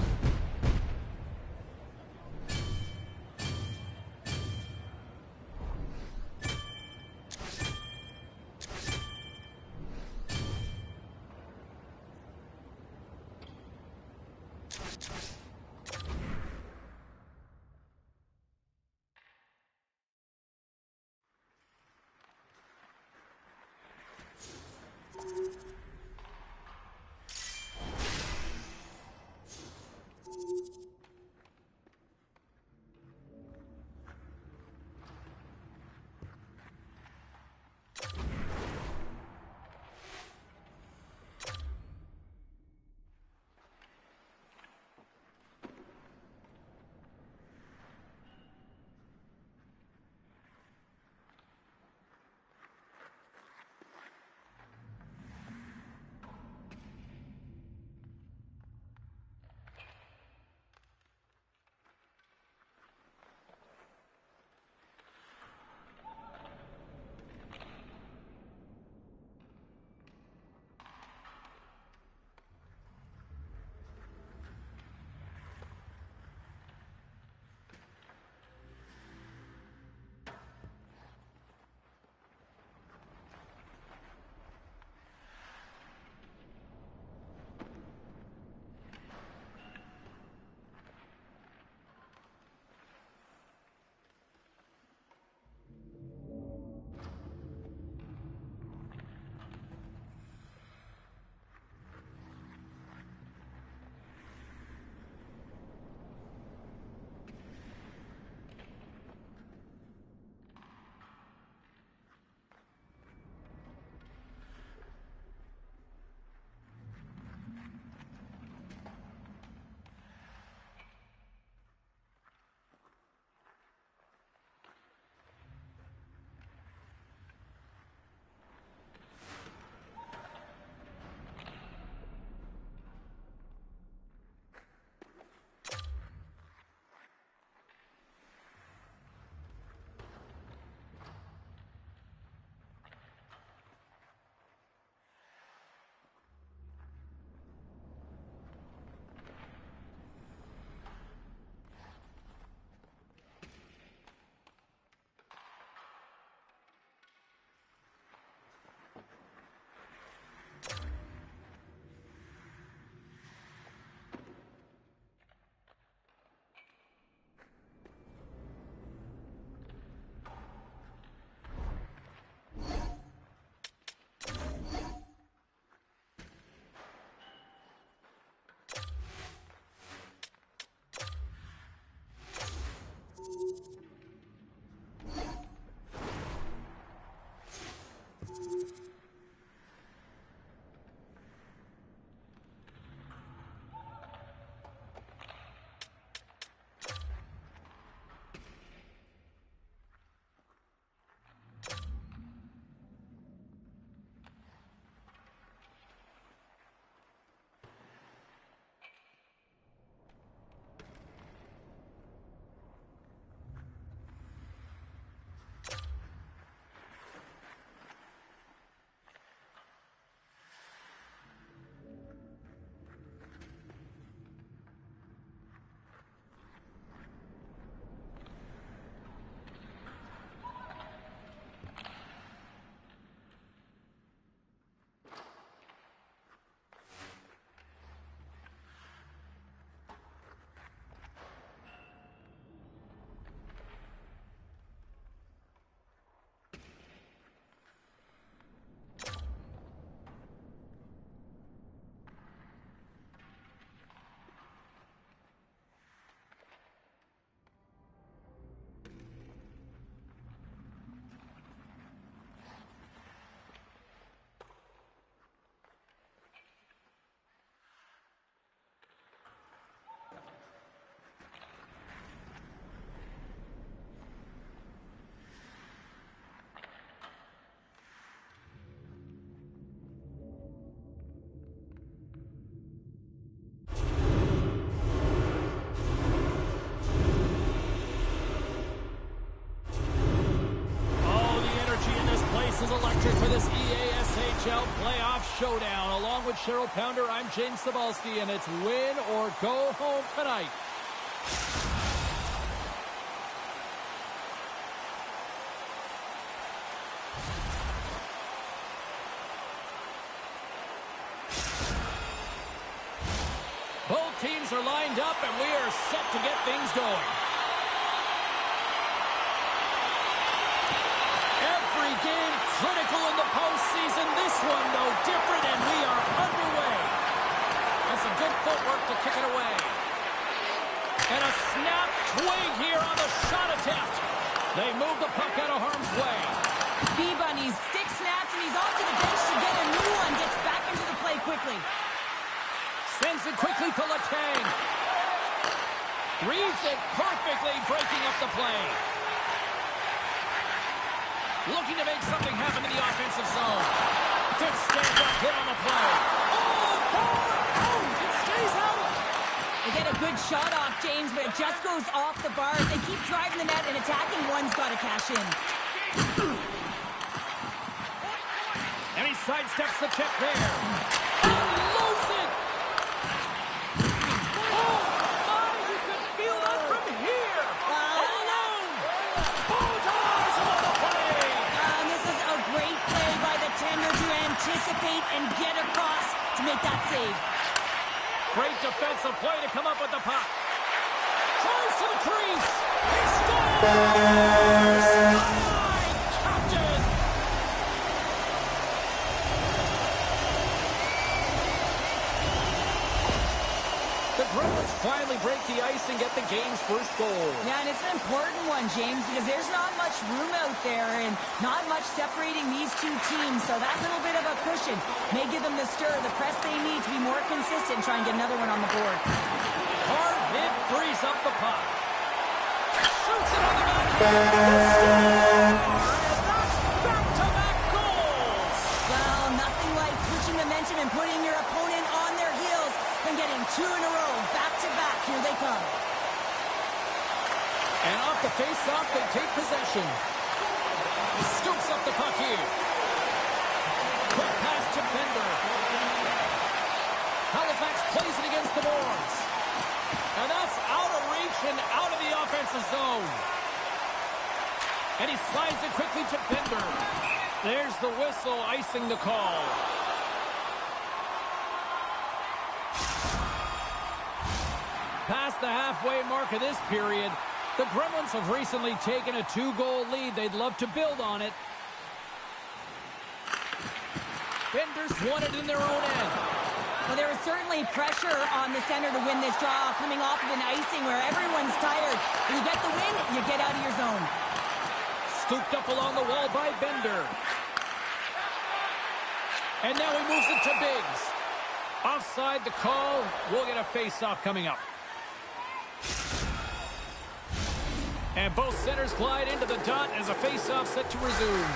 This is electric for this EASHL playoff showdown. Along with Cheryl Pounder, I'm James Cebulski, and it's win or go home tonight. Both teams are lined up, and we are set to get things going. Every game critical in the postseason. This one no different, and we are underway. And some good footwork to kick it away. And a snap twig here on the shot attempt. They move the puck out of harm's way. B-Bunny's stick snaps, and he's off to the bench to get a new one. Gets back into the play quickly. Sends it quickly to Letang. Reads it perfectly, breaking up the play. Looking to make something happen in the offensive zone. Good stand-up hit on the play. Oh, boy! Oh, it stays out. They get a good shot off, James, but it just goes off the bar. If they keep driving the net and attacking, one's got to cash in. And he sidesteps the check there. Unloads it! Oh, my! You can feel that from here! All alone! Bulldogs on the play! And this is a great play by the tender to anticipate and get across to make that save. Great defensive play to come up with the puck. Tries to the crease. He scores! Aye, Captain! The Bruins finally break the ice and get the game's first goal. Yeah, and it's an important one, James, because there's not much room out there and not much separating these two teams. So that little bit of a cushion may give them the stir, the press they need to be more consistent and try and get another one on the board. Hard hit frees up the puck. Shoots it on the backhand. And that's back-to-back goals. Well, nothing like switching momentum and putting your opponent on their heels and getting two in a row, back-to-back. Here they come. And off the face-off, they take possession. Scoops up the puck here. Quick pass to Bender. Halifax plays it against the boards. And that's out of reach and out of the offensive zone. And he slides it quickly to Bender. There's the whistle, icing the call. Past the halfway mark of this period, the Gremlins have recently taken a 2-goal lead. They'd love to build on it. Bender's won it in their own end. Well, there is certainly pressure on the center to win this draw, coming off of an icing where everyone's tired. When you get the win, you get out of your zone. Scooped up along the wall by Bender. And now he moves it to Biggs. Offside the call. We'll get a face-off coming up. And both centers glide into the dot as a face-off set to resume.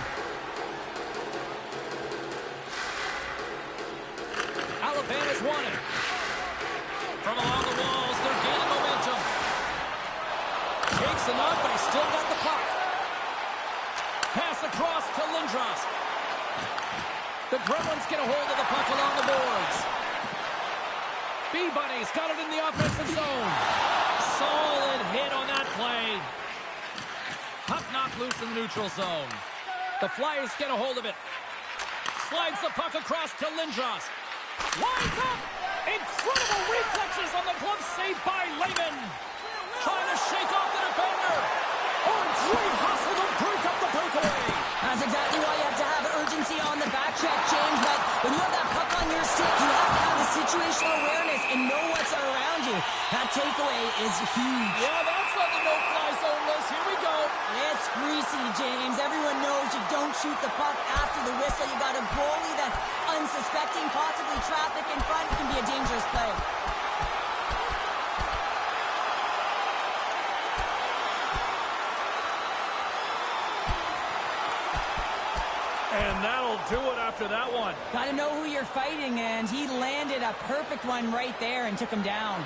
Alabama's won it. From along the walls, they're gaining momentum. Takes enough, but he's still got the puck. Pass across to Lindros. The Gremlins get a hold of the puck along the boards. B-Bunny's got it in the offensive zone. Solid hit on that play. Puck knocked loose in the neutral zone. The Flyers get a hold of it. Slides the puck across to Lindros. Winds up! Incredible reflexes on the glove save by Lehman. Trying to shake off the defender. Oh, great hustle to break up the breakaway. That's exactly why you have to have urgency on the back check, James. But when you have that puck on your stick, you have to have the situational awareness and know what's around you. That takeaway is huge. Yeah, that's on the no-fly zone list. Here we go. It's greasy, James. Everyone knows you don't shoot the puck after the whistle. You got a goalie that's unsuspecting, possibly traffic in front. It can be a dangerous play. And that'll do it after that one. Got to know who you're fighting, and he landed a perfect one right there and took him down.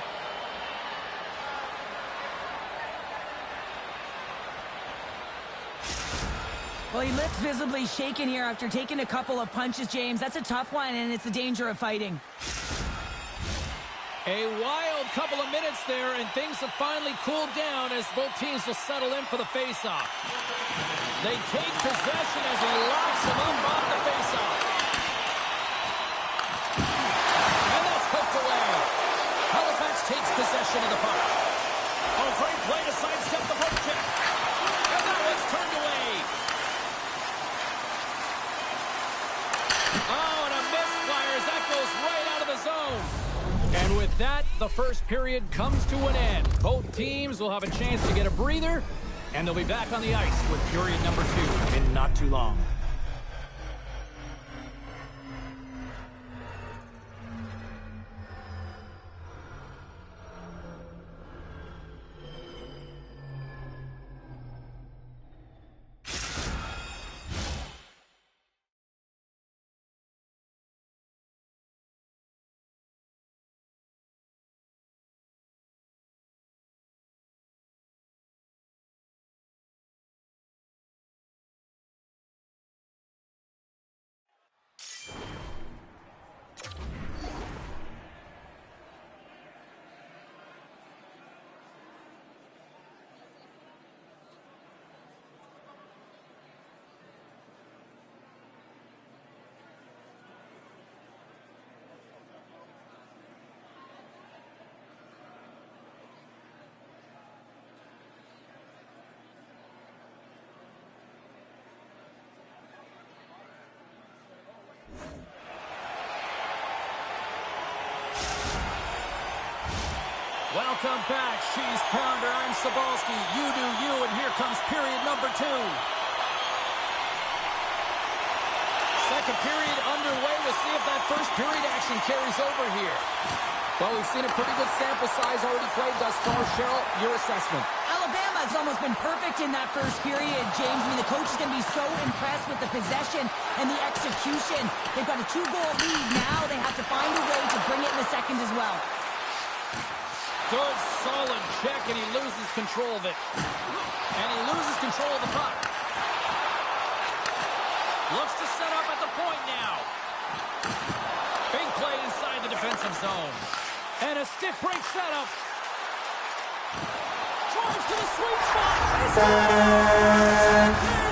Well, he looks visibly shaken here after taking a couple of punches, James. That's a tough one, and it's the danger of fighting. A wild couple of minutes there, and things have finally cooled down as both teams will settle in for the face-off. They take possession as he locks him up off the face-off. And that's poked away. Halifax takes possession of the puck. Oh, great play to sidestep the poke check. And that one's turned away. Oh, and a misfire as that goes right out of the zone. And with that, the first period comes to an end. Both teams will have a chance to get a breather, and they'll be back on the ice with period number 2 in not too long. Welcome back, She's Pounder. I'm Sabalski. You do you, and here comes period number 2. Second period underway. We'll see if that first period action carries over here. Well, we've seen a pretty good sample size already played thus far. Cheryl, your assessment. Alabama's almost been perfect in that first period, James. I mean, the coach is going to be so impressed with the possession and the execution. They've got a 2-goal lead. Now they have to find a way to bring it in the second as well. Good, solid check, and he loses control of it. And he loses control of the puck. Looks to set up at the point now. Big play inside the defensive zone. And a stick break setup. Drives to the sweet spot. There's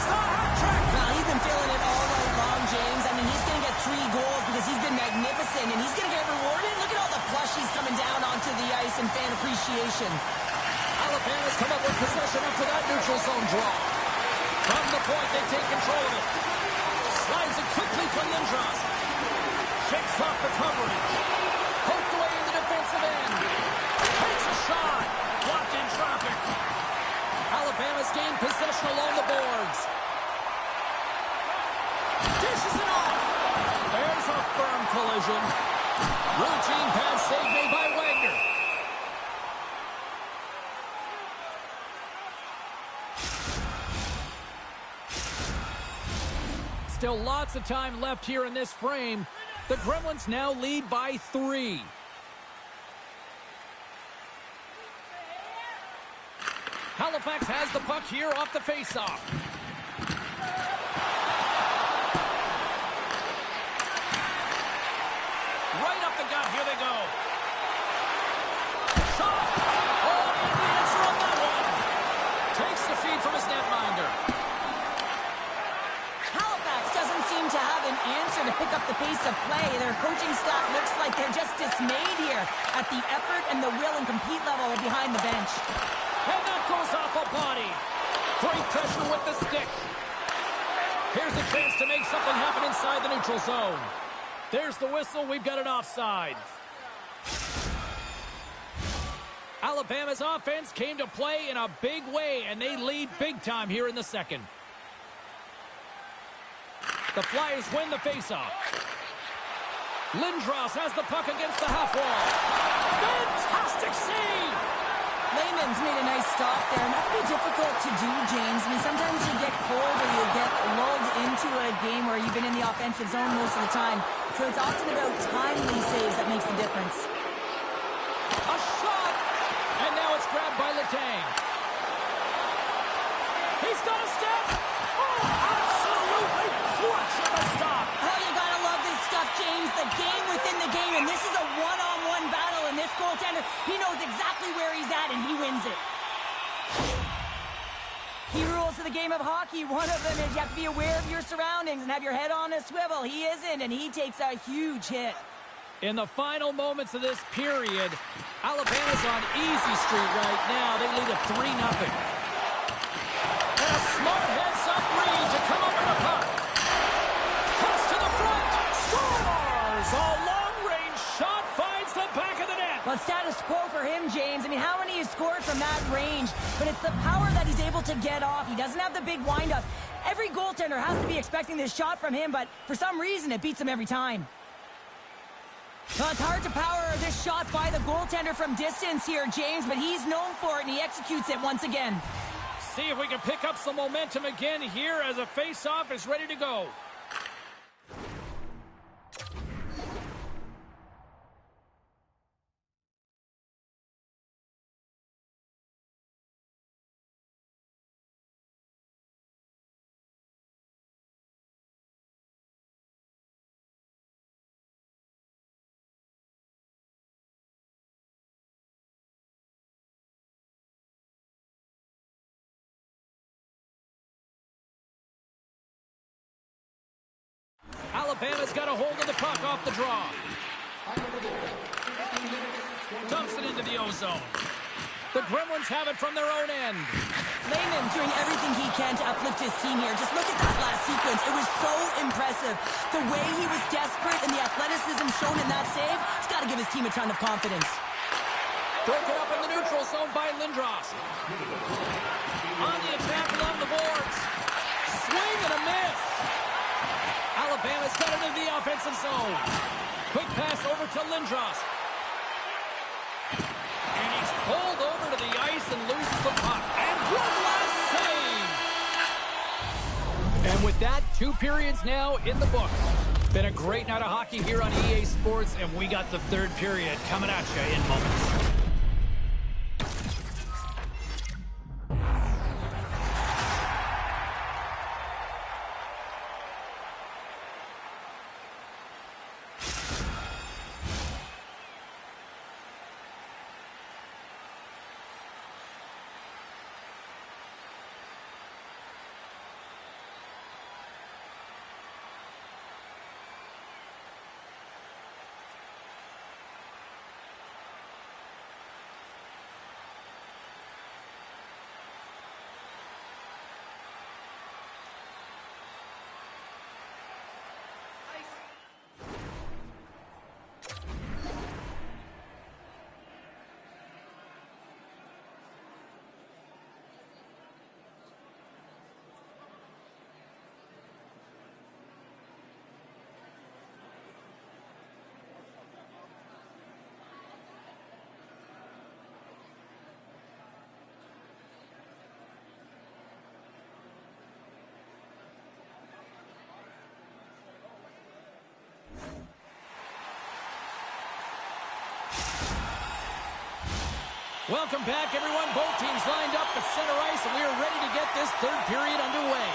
the hat trick. Well, he's been feeling it all night long, James. I mean, he's going to get 3 goals because he's been magnificent, and he's going to get rewarded. Look at all the plushies coming down onto the ice and fan appreciation. Alabama's come up with possession after that neutral zone draw. From the point, they take control of it. Slides it quickly to Lindros. Shakes off the coverage. Poked away in the defensive end. Takes a shot. Blocked in traffic. Alabama's gained possession along the boards. Dishes it off. There's a firm collision. Routine pass save made by Wagner. Still lots of time left here in this frame. The Gremlins now lead by 3. Halifax has the puck here off the faceoff. Right up the gut. Here they go. Shot. Oh, and the answer on that one. Takes the feed from his netminder. Halifax doesn't seem to have an answer to pick up the pace of play. Their coaching staff looks like they're just dismayed here at the effort and the will and compete level behind the bench. And that goes off a body. Great pressure with the stick. Here's a chance to make something happen inside the neutral zone. There's the whistle. We've got an offside. Alabama's offense came to play in a big way, and they lead big time here in the second. The Flyers win the faceoff. Lindros has the puck against the half wall. Fantastic save! Lehman's made a nice stop there, and that can be difficult to do, James. I mean, sometimes you get cold or you get lulled into a game where you've been in the offensive zone most of the time. So it's often about timely saves that makes the difference. A shot! And now it's grabbed by Letang. He's got a step! Oh, outside! a game within the game, and this is a one-on-one battle, and this goaltender, he knows exactly where he's at, and he wins it. Key rules of the game of hockey, one of them is you have to be aware of your surroundings and have your head on a swivel. He isn't, and he takes a huge hit. In the final moments of this period, Alabama's on easy street right now. They lead at 3-0. And a smart heads-up read to come up with a puck. Toss to the front. Scores! A long-range shot finds the back of the net. Well, status quo for him, James. I mean, how many has scored from that range? But it's the power that he's able to get off. He doesn't have the big wind-up. Every goaltender has to be expecting this shot from him, but for some reason, it beats him every time. Well, it's hard to power this shot by the goaltender from distance here, James, but he's known for it, and he executes it once again. See if we can pick up some momentum again here as a face-off is ready to go. Alabama's got a hold of the puck off the draw. Dumps it into the O-zone. The Gremlins have it from their own end. Lehman doing everything he can to uplift his team here. Just look at that last sequence. It was so impressive. The way he was desperate and the athleticism shown in that save, it's got to give his team a ton of confidence. Broken up in the neutral zone by Lindros. On the attack along the boards. Swing and a miss. Alabama's got it in the offensive zone. Quick pass over to Lindros. And he's pulled over to the ice and loses the puck. And one last save. And with that, 2 periods now in the books. Been a great night of hockey here on EA Sports, and we got the 3rd period coming at you in moments. Welcome back, everyone. Both teams lined up at center ice, and we are ready to get this 3rd period underway.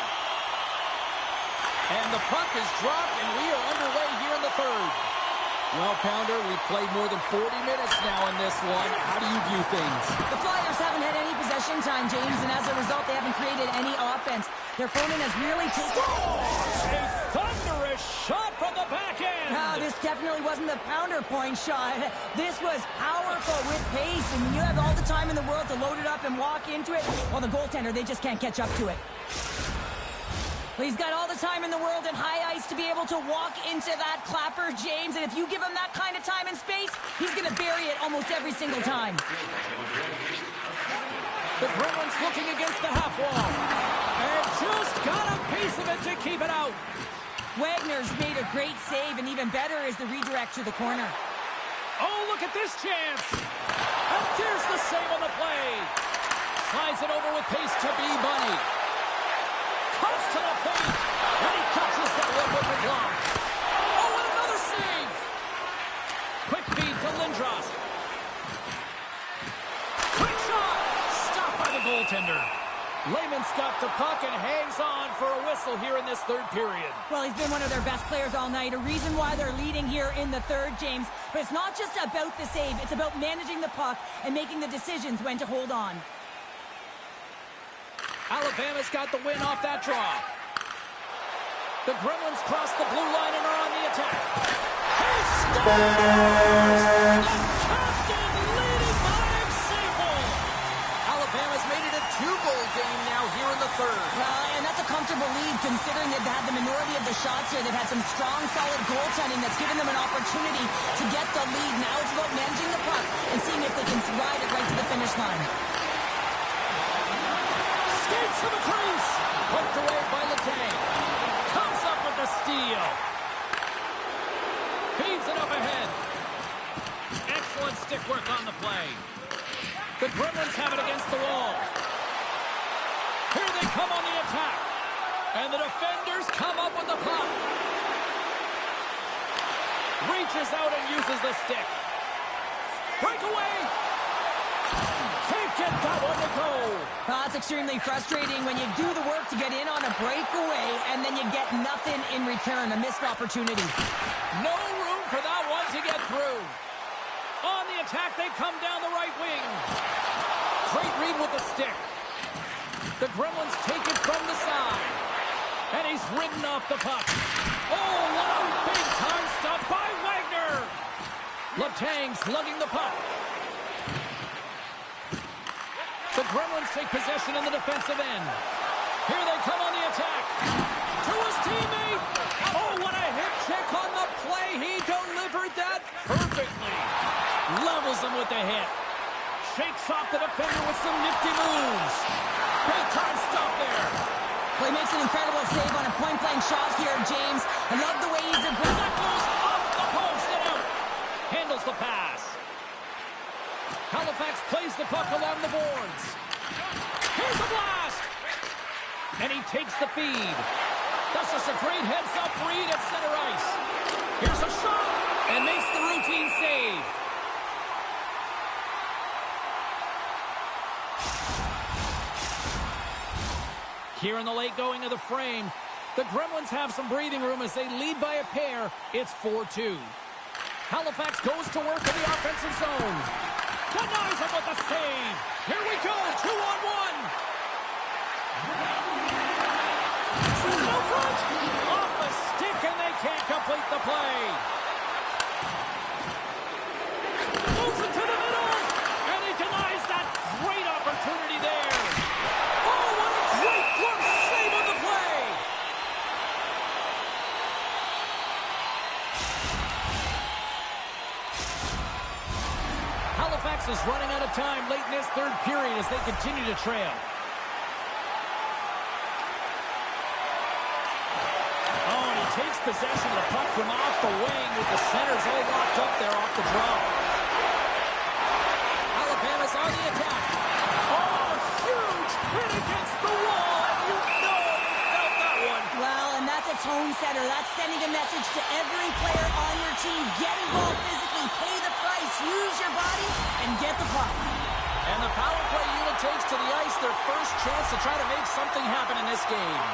And the puck is dropped, and we are underway here in the 3rd. Well, Pounder, we've played more than 40 minutes now in this one. How do you view things? The Flyers haven't had any possession time, James, and as a result, they haven't created any offense. Their opponent has really taken... A thunderous shot from the back end! No, this definitely wasn't the Pounder point shot. This was powerful with pace, and when you have all the time in the world to load it up and walk into it, well, the goaltender, they just can't catch up to it. Well, he's got all the time in the world and high ice to be able to walk into that clapper, James, and if you give him that kind of time and space, he's going to bury it almost every single time. The Gremlins looking against the half wall. And just got a piece of it to keep it out. Wagner's made a great save, and even better is the redirect to the corner. Oh, look at this chance. And there's the save on the play. Slides it over with pace to B. Bunny. Comes to the paint. And he catches that one with the glove. Oh, and another save. Quick feed to Lindros. Quick shot. Stopped by the goaltender. Lehman got the puck and hangs on for a whistle here in this third period. Well, he's been one of their best players all night, a reason why they're leading here in the third, James. But it's not just about the save, it's about managing the puck and making the decisions when to hold on. Alabama's got the win off that draw. The Gremlins cross the blue line and are on the attack. He scores! The captain leading by example. Alabama's made it a 2-goal game now here in the third. Well, and that's a comfortable lead considering they've had the minority of the shots here. They've had some strong, solid goaltending that's given them an opportunity to get the lead. Now it's about managing the puck and seeing if they can ride it right to the finish line. Skates to the crease. Poked away by Letang. Comes up with the steal. Feeds it up ahead. Excellent stick work on the play. The Gremlins have it against the wall. Here they come on the attack. And the defenders come up with the puck. Reaches out and uses the stick. Breakaway. Can't get that one to go. Well, it's extremely frustrating when you do the work to get in on a breakaway and then you get nothing in return, a missed opportunity. No room for that one to get through. On the attack, they come down the right wing. Great read with the stick. The Gremlins take it from the side. And he's ridden off the puck. Oh, what a big-time stop by Wagner. Letang's lugging the puck. The Gremlins take possession in the defensive end. Here they come on the attack. To his teammate. Oh, what a hip check on the play. He delivered that perfectly. Levels him with the hit. Shakes off the defender with some nifty moves. Big time stop there. Well, he makes an incredible save on a point-blank shot here, James. I love the way he's aggressive. That goes off the post and out. Handles the pass. Halifax plays the puck along the boards. Here's a blast. And he takes the feed. That's just a great heads-up read at center ice. Here's a shot. And makes the routine save. Here in the late going of the frame, the Gremlins have some breathing room as they lead by a pair. It's 4-2. Halifax goes to work in the offensive zone. Denies him with the save. Here we go, 2-on-1. Sends it out front. Off the stick, and they can't complete the play. Moves it to the middle, and he denies that great opportunity there. Oh, what a great glove save on the play. Halifax is running out of time late in this third period as they continue to trail. Oh, and he takes possession of the puck from off the wing with the centers all locked up there off the draw. Alabama's on the attack. Oh, huge hit against the wall, and you know they felt that one. Well, and that's a tone setter. That's sending a message to every player on your team. Get involved physically, pay the price, use your body, and get the puck. And the power play unit takes to the ice their first chance to try to make something happen in this game.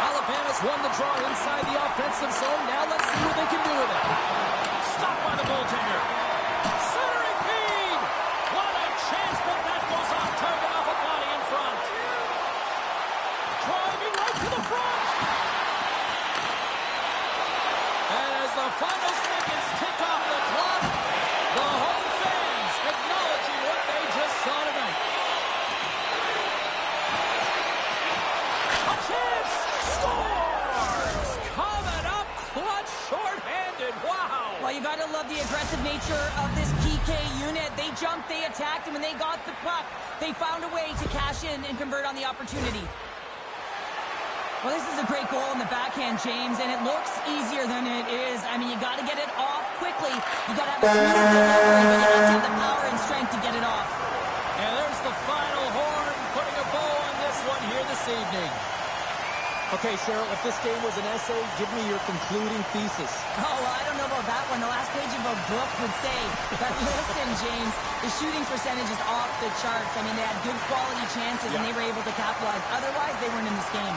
Alabama's won the draw inside the offensive zone. Now let's see what they can do with it. Stopped by the goaltender. Centering feed. What a chance, but that goes off target off a body in front. Driving right to the front. And as the final seconds tick off the clock, the home fans acknowledging what they just saw tonight. A chance! Scores! Coming up clutch, short-handed. Wow! Well, you got to love the aggressive nature of this PK unit. They jumped, they attacked, and when they got the puck, they found a way to cash in and convert on the opportunity. Well, this is a great goal in the backhand, James, and it looks easier than it is. I mean, you got to get it off quickly. You got to have a smooth delivery, but you have to have the power and strength to get it off. And there's the final horn, putting a bow on this one here this evening. Okay, Cheryl, if this game was an essay, give me your concluding thesis. Oh, well, I don't know about that one. The last page of a book would say, but listen, James, the shooting percentage is off the charts. I mean, they had good quality chances, and they were able to capitalize. Otherwise, they weren't in this game.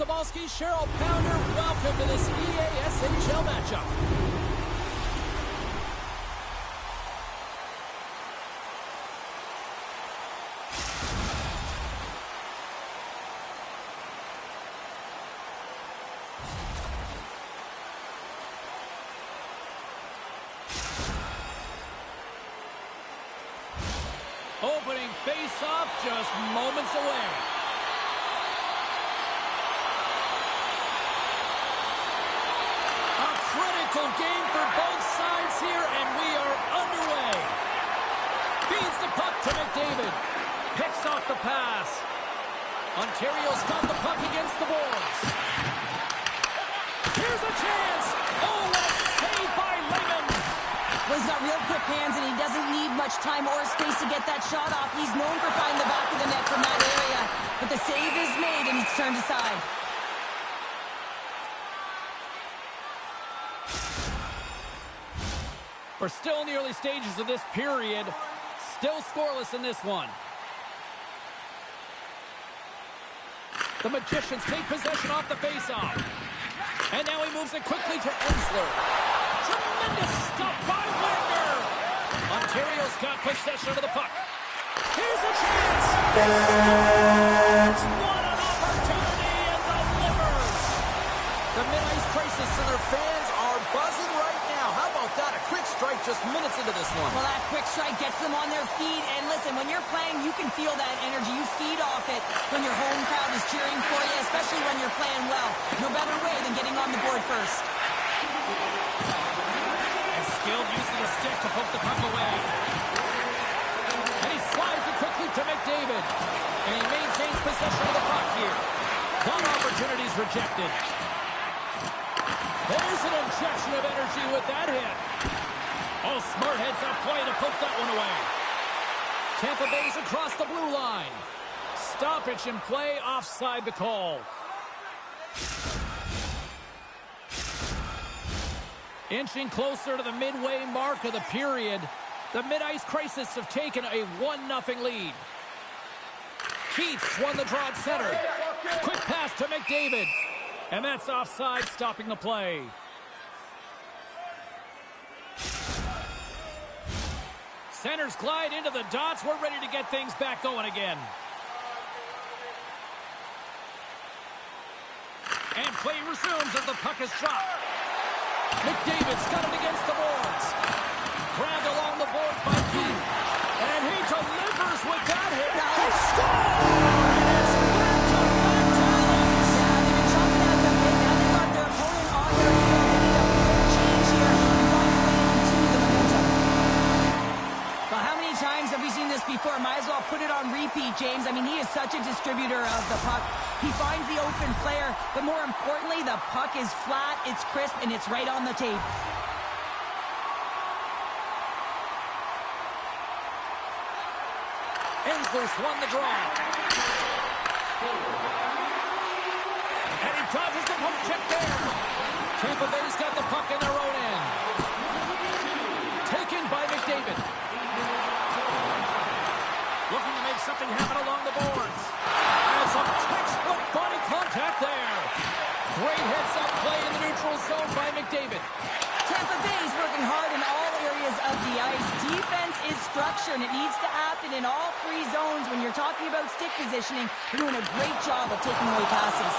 Cybulski, Cheryl Pounder, welcome to this EASHL matchup. Opening face-off just moments away. A critical game for both sides here, and we are underway. Feeds the puck to McDavid. Picks off the pass. Ontario's got the puck against the boards. Here's a chance. Oh, what a save by Lehman. Well, he's got real quick hands, and he doesn't need much time or space to get that shot off. He's known for finding the back of the net from that area. But the save is made, and he's turned aside. We're still in the early stages of this period. Still scoreless in this one. The Magicians take possession off the faceoff. And now he moves it quickly to Ensler. Tremendous stop by Wagner. Ontario's got possession of the puck. Here's a chance. What an opportunity and delivers. The mid-ice crisis and their fans are buzzing right now. How about that? A quick strike just minutes into this one. Well, that quick strike gets them on their feet. And listen, when you're playing, you can feel that energy. You feed off it when your home crowd is cheering for you, especially when you're playing well. No better way than getting on the board first. And skilled use of the stick to poke the puck away. And he slides it quickly to McDavid. And he maintains possession of the puck here. One opportunity is rejected. There's an injection of energy with that hit. Oh, smart heads up play to poke that one away. Tampa Bay's across the blue line. Stoppage in play, offside the call. Inching closer to the midway mark of the period, the mid-ice crisis have taken a 1-0 lead. Keats won the draw at center. Quick pass to McDavid. And that's offside, stopping the play. Centers glide into the dots. We're ready to get things back going again. And play resumes as the puck is dropped. McDavid's got it against the boards. Grabbed along the board by Keith. And he delivers with that hit. He scores! Before, might as well put it on repeat, James. I mean, he is such a distributor of the puck. He finds the open player, but more importantly, the puck is flat, it's crisp, and it's right on the tape. Ensler's won the draw. And he dodges the poke check there. Tampa Bay's got the puck in their own end. Taken by McDavid. Looking to make something happen along the boards. And some textbook body contact there. Great heads-up play in the neutral zone by McDavid. Tampa Bay is working hard in all areas of the ice. Defense is structure, and it needs to happen in all three zones. When you're talking about stick positioning, they're doing a great job of taking away passes.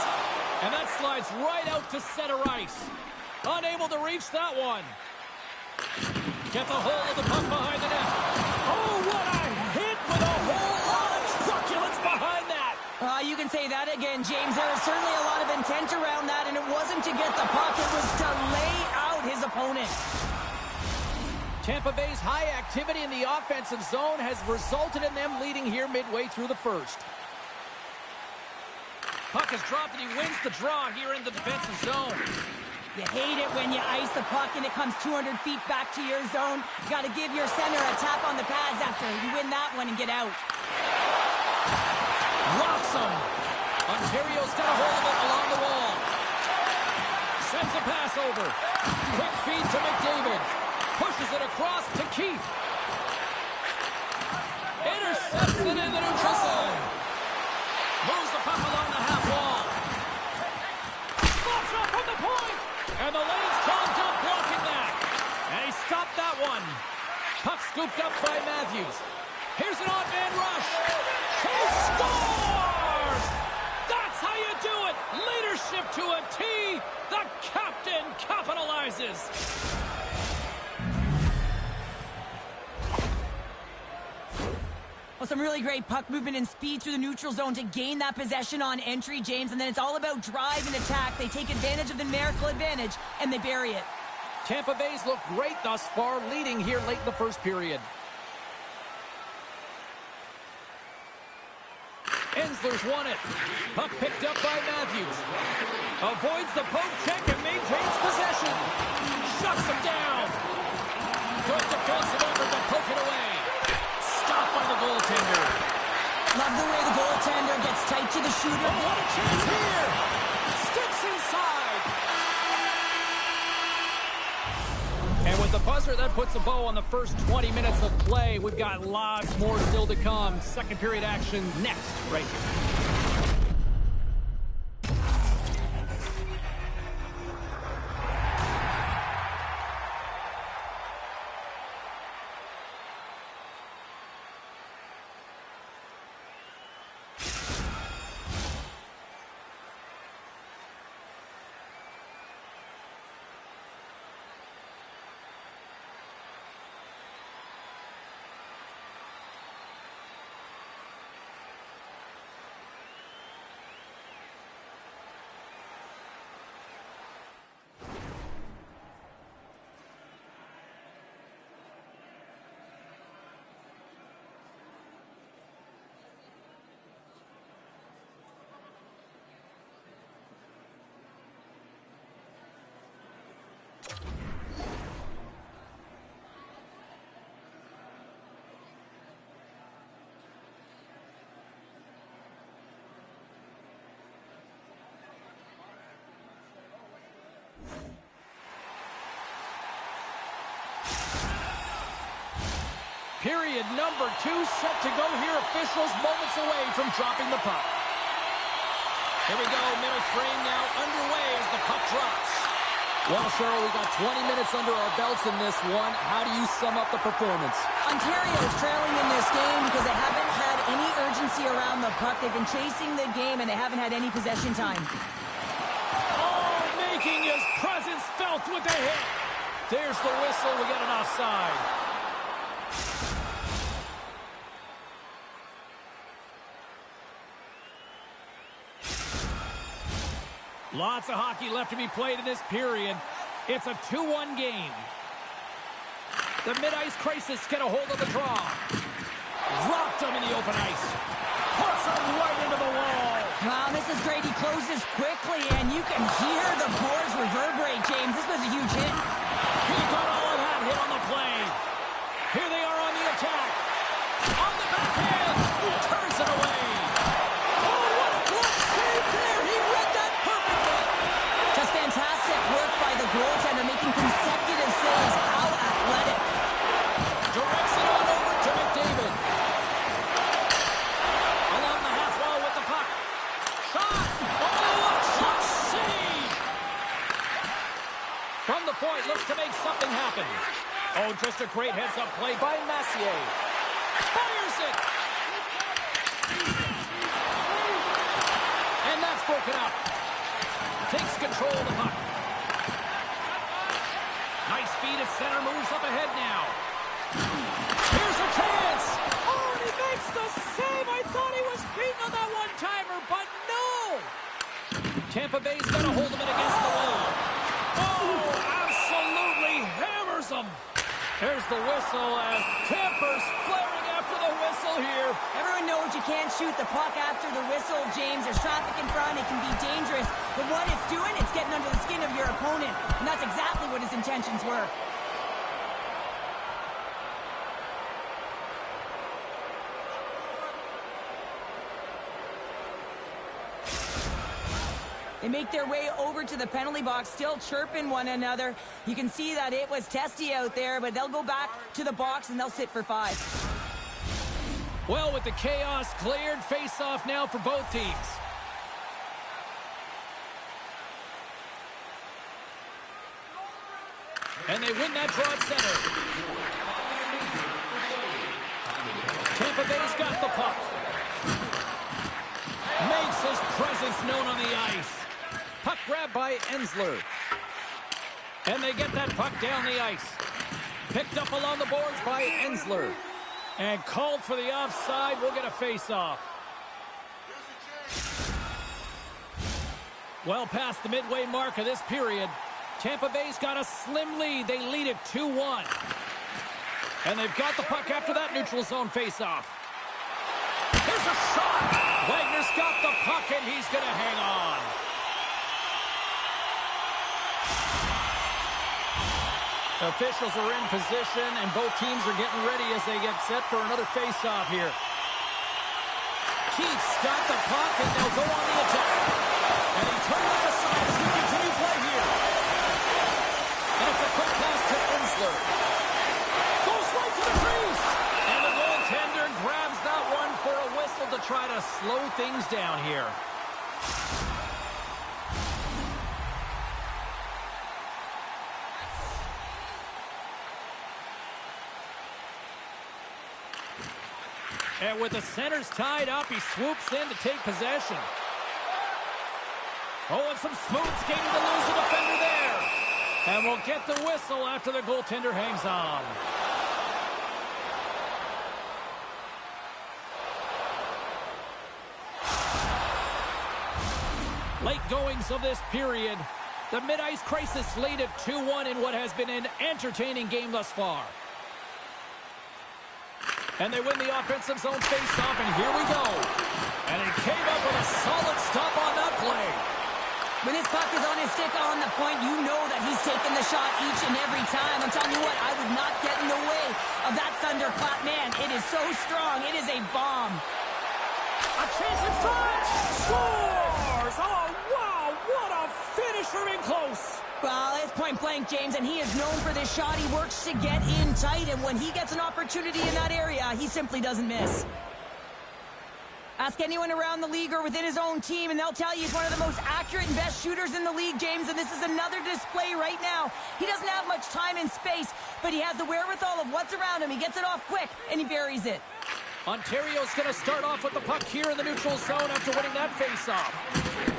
And that slides right out to center ice. Unable to reach that one. Get the hold of the puck behind the net. Oh, what a hit with a whole lot of truculence behind that. You can say that again, James. There is certainly a lot of intent around that, and it wasn't to get the puck. It was to lay out his opponent. Tampa Bay's high activity in the offensive zone has resulted in them leading here midway through the first. Puck is dropped, and he wins the draw here in the defensive zone. You hate it when you ice the puck and it comes 200 feet back to your zone. You got to give your center a tap on the pads after you win that one and get out. Rocks him. Ontario's got a hold of it along the wall. Sends a pass over. Quick feed to McDavid. Pushes it across to Keith. Intercepts it in the neutral zone. Moves the puck along the half wall. And the lane's clogged up, blocking that. And he stopped that one. Puck scooped up by Matthews. Here's an odd-man rush. He scores! That's how you do it. Leadership to a T. The captain capitalizes. Well, some really great puck movement and speed through the neutral zone to gain that possession on entry, James. And then it's all about drive and attack. They take advantage of the numerical advantage, and they bury it. Tampa Bay's looked great thus far, leading here late in the first period. Ensler's won it. Puck picked up by Matthews. Avoids the poke check and maintains possession. Shuts him down. Good defensive effort to poke it away. Stopped by the goaltender. Love the way the goaltender gets tight to the shooter. Oh, what a chance here. Sticks inside. And with the buzzer, that puts a bow on the first 20 minutes of play. We've got lots more still to come. Second period action next, right here. Period number 2 set to go here. Officials moments away from dropping the puck. Here we go. Middle frame now underway as the puck drops. Well, Cheryl, we got 20 minutes under our belts in this one. How do you sum up the performance? Ontario is trailing in this game because they haven't had any urgency around the puck. They've been chasing the game, and they haven't had any possession time. Oh, making his presence felt with the hit. There's the whistle. We get an offside. Lots of hockey left to be played in this period. It's a 2-1 game. The mid-ice crisis get a hold of the draw. Rocked him in the open ice. Puts him right into the wall. Wow, this is great. He closes quickly, and you can hear the boards reverberate, James. This was a huge hit. He got all of that hit on the play. Here they are on the attack. On the backhand. Turns it away. Oh, what a glove save there. He read that perfectly. Just fantastic work by the goaltender, making consecutive saves. How athletic. Directs it on over to McDavid. Along the half wall with the puck. Shot. Oh, a shot save. From the point, looks to make something happen. Oh, just a great heads-up play by Massier. Fires it. And that's broken up. Takes control of the puck. Nice feed at center, moves up ahead now. Here's a chance. Oh, and he makes the save. I thought he was beaten on that one-timer, but no. Tampa Bay's got a hold of it against the wall. Oh, absolutely hammers him. There's the whistle as Tampa's flaring after the whistle here. Everyone knows you can't shoot the puck after the whistle, James. There's traffic in front. It can be dangerous. But what it's doing, it's getting under the skin of your opponent. And that's exactly what his intentions were. They make their way over to the penalty box, still chirping one another. You can see that it was testy out there, but they'll go back to the box and they'll sit for 5. Well, with the chaos cleared, face-off now for both teams. And they win that draw at center. Tampa Bay's got the puck. Makes his presence known on the ice. Puck grabbed by Ensler. And they get that puck down the ice. Picked up along the boards by Ensler. And called for the offside. We'll get a face-off. Well past the midway mark of this period. Tampa Bay's got a slim lead. They lead it 2-1. And they've got the puck after that neutral zone face-off. Here's a shot. Wagner's got the puck, and he's going to hang on. Officials are in position, and both teams are getting ready as they get set for another face-off here. Keith's got the puck, and they'll go on the attack. And he turned it aside as we continue play here. And it's a quick pass to Ensler. Goes right to the crease. And the goaltender grabs that one for a whistle to try to slow things down here. And with the centers tied up, he swoops in to take possession. Oh, and some smooth skating to lose the defender there. And we'll get the whistle after the goaltender hangs on. Late goings of this period. The mid-ice crisis laid at 2-1 in what has been an entertaining game thus far. And they win the offensive zone face-off, and here we go. And he came up with a solid stop on that play. When his puck is on his stick on the point, you know that he's taking the shot each and every time. I'm telling you what, I would not get in the way of that thunderclap. Man, it is so strong. It is a bomb. A chance in front. Scores! Oh, wow, what a finisher in close. Well, it's point-blank, James, and he is known for this shot. He works to get in tight, and when he gets an opportunity in that area, he simply doesn't miss. Ask anyone around the league or within his own team, and they'll tell you he's one of the most accurate and best shooters in the league, James, and this is another display right now. He doesn't have much time and space, but he has the wherewithal of what's around him. He gets it off quick, and he buries it. Ontario's going to start off with the puck here in the neutral zone after winning that face-off.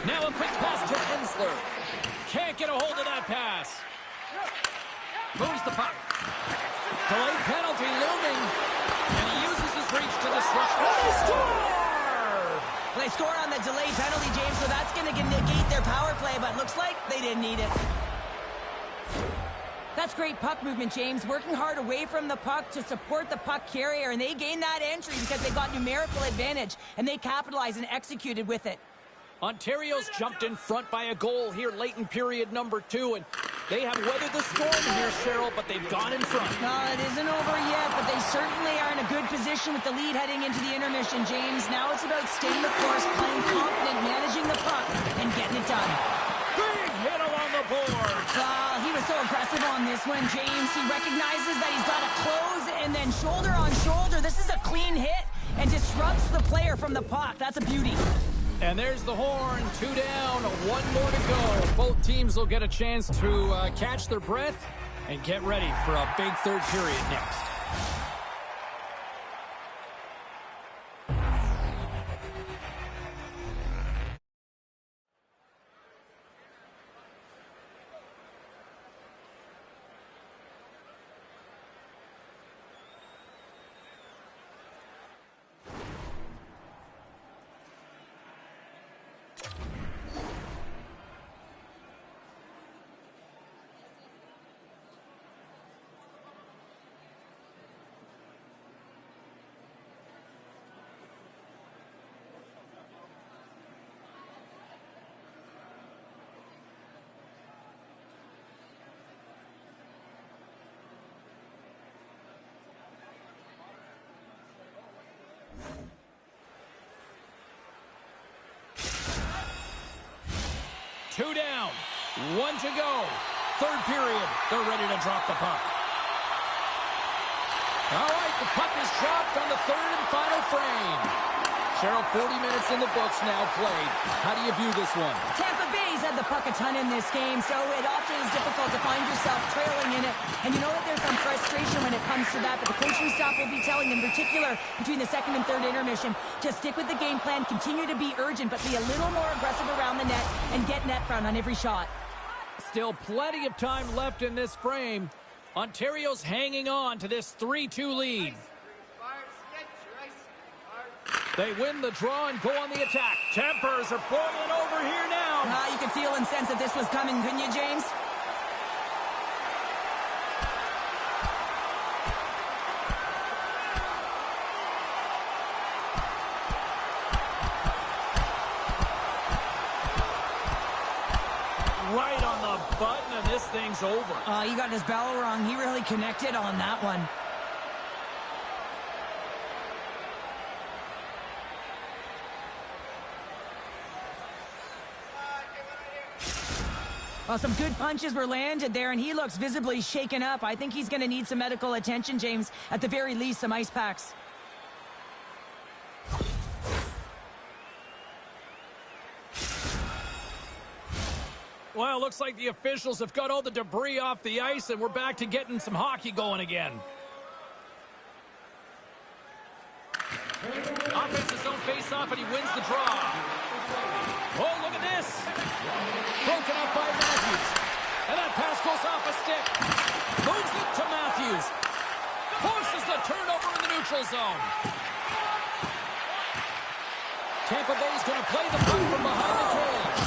Now a quick pass to Ensler. Can't get a hold of that pass. Moves the puck. Delayed penalty looming. And he uses his reach to disrupt. And they score! They score on the delayed penalty, James, so that's going to negate their power play, but looks like they didn't need it. That's great puck movement, James. Working hard away from the puck to support the puck carrier, and they gained that entry because they got numerical advantage, and they capitalized and executed with it. Ontario's jumped in front by a goal here late in period number 2, and they have weathered the storm here, Cheryl, but they've gone in front. No, it isn't over yet, but they certainly are in a good position with the lead heading into the intermission, James. Now it's about staying the course, playing confident, managing the puck, and getting it done. Big hit along the board. He was so aggressive on this one, James. He recognizes that he's got to close, and then shoulder on shoulder. This is a clean hit and disrupts the player from the puck. That's a beauty. And there's the horn. 2 down, 1 more to go. Both teams will get a chance to catch their breath and get ready for a big third period next. Two down, 1 to go. Third period, they're ready to drop the puck. All right, the puck is dropped on the third and final frame. Cheryl, 40 minutes in the books now played. How do you view this one? Tampa Bay's had the puck a ton in this game, so it often is difficult to find yourself trailing in it. And you know that there's some frustration when it comes to that, but the coaching staff will be telling, in particular, between the second and third intermission, just stick with the game plan, continue to be urgent, but be a little more aggressive around the net and get net front on every shot. Still plenty of time left in this frame. Ontario's hanging on to this 3-2 lead. They win the draw and go on the attack. Tempers are boiling over here now. You can feel and sense that this was coming, couldn't you, James? Right on the button, and this thing's over. He got his bell wrong. He really connected on that one. Well, some good punches were landed there, and he looks visibly shaken up. I think he's going to need some medical attention, James. At the very least, some ice packs. Well, looks like the officials have got all the debris off the ice, and we're back to getting some hockey going again. Offensive zone face-off, and he wins the draw. Oh, look at this. Broken up by Matthews. And that pass goes off a stick. Moves it to Matthews. Forces the turnover in the neutral zone. Tampa Bay's going to play the puck from behind the cage.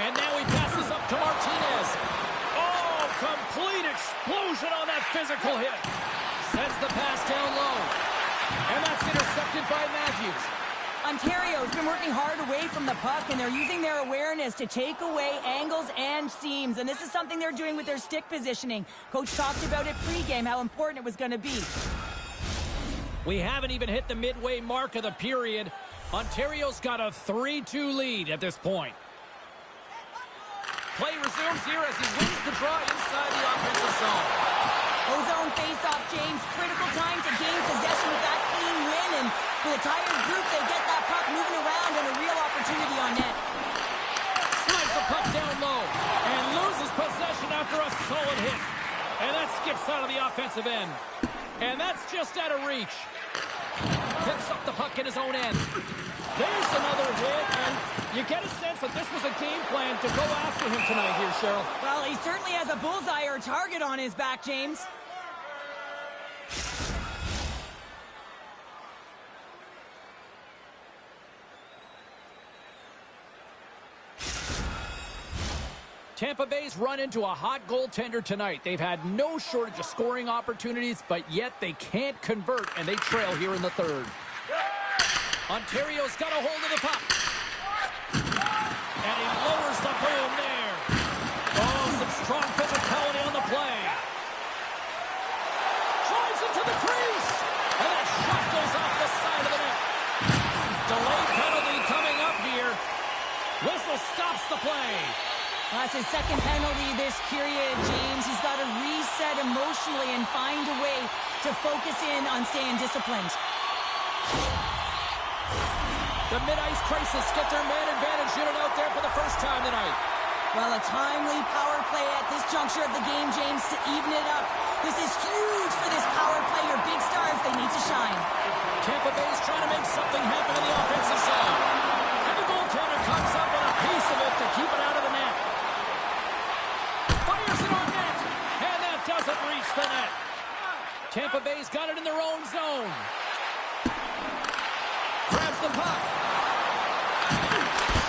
And now he passes up to Martinez. Oh, complete explosion on that physical hit. Sends the pass down low. And that's intercepted by Matthews. Ontario's been working hard away from the puck, and they're using their awareness to take away angles and seams. And this is something they're doing with their stick positioning. Coach talked about it pregame, how important it was going to be. We haven't even hit the midway mark of the period. Ontario's got a 3-2 lead at this point. Play resumes here as he wins the draw inside the offensive zone. Ozone face-off, James. Critical time to gain possession with that clean win. And with a tired group, they get that puck moving around and a real opportunity on net. Slides the puck down low and loses possession after a solid hit. And that skips out of the offensive end. And that's just out of reach. Picks up the puck in his own end. There's another hit, and you get a sense that this was a game plan to go after him tonight here, Cheryl. Well, he certainly has a bullseye or a target on his back, James. Tampa Bay's run into a hot goaltender tonight. They've had no shortage of scoring opportunities, but yet they can't convert, and they trail here in the third. Ontario's got a hold of the puck. And he lowers the boom there. Oh, some strong physicality on the play. Drives it to the crease. And that shot goes off the side of the net. Delayed penalty coming up here. Whistle stops the play. That's his second penalty this period, James. He's got to reset emotionally and find a way to focus in on staying disciplined. The mid-ice crisis get their man advantage unit out there for the first time tonight. Well, a timely power play at this juncture of the game, James, to even it up. This is huge for this power play. Your big stars, they need to shine. Tampa Bay's trying to make something happen in the offensive zone. And the goaltender comes up with a piece of it to keep it out of the net. Fires it on net. And that doesn't reach the net. Tampa Bay's got it in their own zone. Grabs the puck.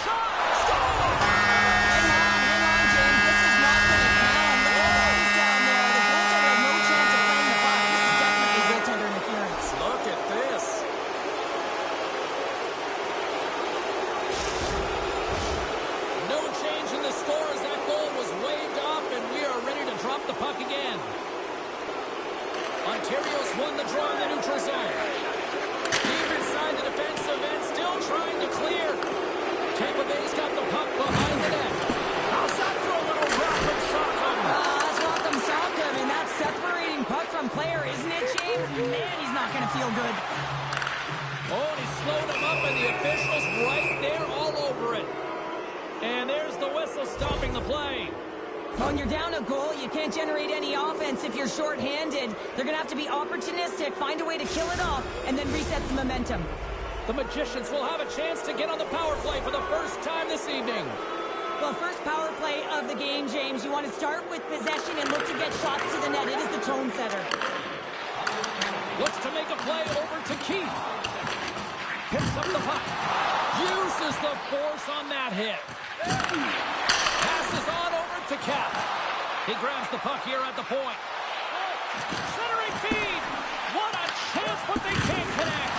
Shot! Score! Hang on, James. This is not going to count. Look at the goalies down there. The goaltender had no chance of playing the puck. This is definitely goaltender interference. Look at this. No change in the score as that goal was waved off, and we are ready to drop the puck again. Ontario's won the draw in the neutral zone. Deep inside the defensive end, still trying to clear. Tampa Bay's got the puck behind the net. How's that for a little rock'em sock'em? That's rock'em sock'em, and that separating puck to feel good. Oh, and he slowed him up, and the officials right there all over it. And there's the whistle stopping the play. When you're down a goal, you can't generate any offense if you're shorthanded. They're going to have to be opportunistic, find a way to kill it off, and then reset the momentum. The Magicians will have a chance to get on the power play for the first time this evening. Well, first power play of the game, James. You want to start with possession and look to get shots to the net. It is the tone setter. Looks to make a play over to Keith. Picks up the puck. Uses the force on that hit. Passes on over to Cap. He grabs the puck here at the point. Centering feed. What a chance, but they can't connect.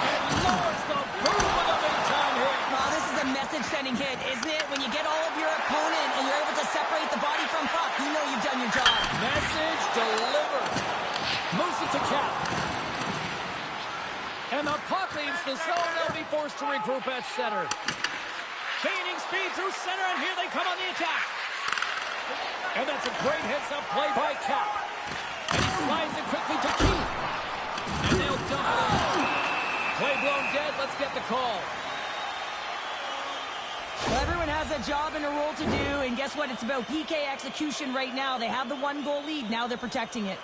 And lowers the boom with a big-time hit. Well, this is a message-sending hit, isn't it? When you get all of your opponent and you're able to separate the body from puck, you know you've done your job. Message delivered. Moves it to Cap. And the puck leaves the zone. They'll be forced to regroup at center. Gaining speed through center, and here they come on the attack. And that's a great heads-up play by Cap. And he slides it quickly to Keith. And they'll dump it. Play blown dead. Let's get the call. Well, everyone has a job and a role to do, and guess what? It's about PK execution right now. They have the one-goal lead. Now they're protecting it.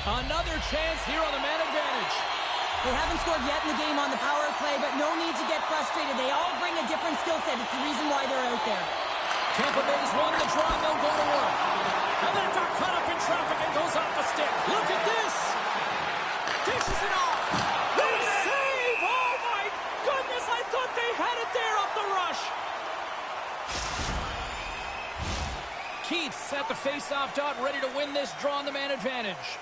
Another chance here on the man advantage. They haven't scored yet in the game on the power play, but no need to get frustrated. They all bring a different skill set. It's the reason why they're out there. Tampa Bay's won the draw, and they'll go to work. And that got caught up in traffic and goes off the stick. Look at this. Dishes it off. The save! Oh, my goodness. I thought they had it there off the rush. Keith's at the face-off dot, ready to win this draw on the man advantage.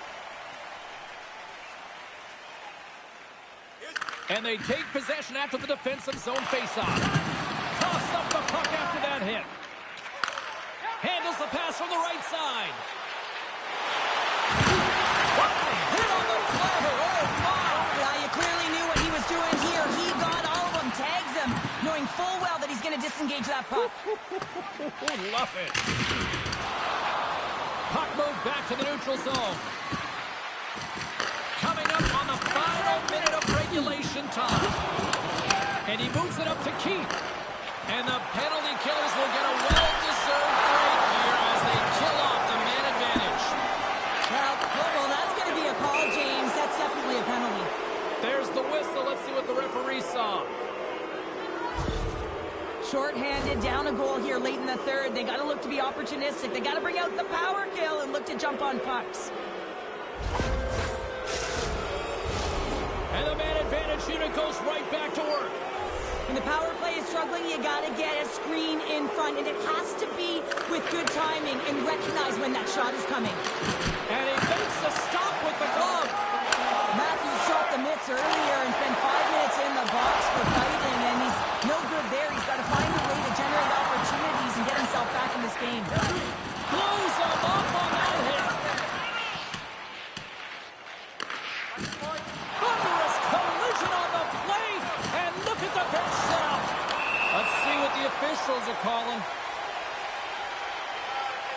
And they take possession after the defensive zone face-off. Coughs up the puck after that hit. Handles the pass from the right side. Hit on the platter. Oh, my. Well, you clearly knew what he was doing here. He got all of them, tags them, knowing full well that he's going to disengage that puck. Love it. Puck moved back to the neutral zone. Coming up on the final minute of regulation time. And he moves it up to Keith. And the penalty killers will get a well-deserved break here as they kill off the man advantage. Well, that's going to be a call, James. That's definitely a penalty. There's the whistle. Let's see what the referee saw. Short-handed, down a goal here late in the third. They got to look to be opportunistic. They got to bring out the power kill and look to jump on pucks. And the man advantage unit goes right back to work. When the power play is struggling, you got to get a screen in front, and it has to be with good timing and recognize when that shot is coming. And he makes the stop with the glove. Matthews shot the mitts earlier and spent 5 minutes in the box for fighting, and he's no good there. He's got to find a way to generate opportunities and get himself back in this game. Blows him up on that hit. Thunderous collision on the plate, and look at the bench setup. Let's see what the officials are calling.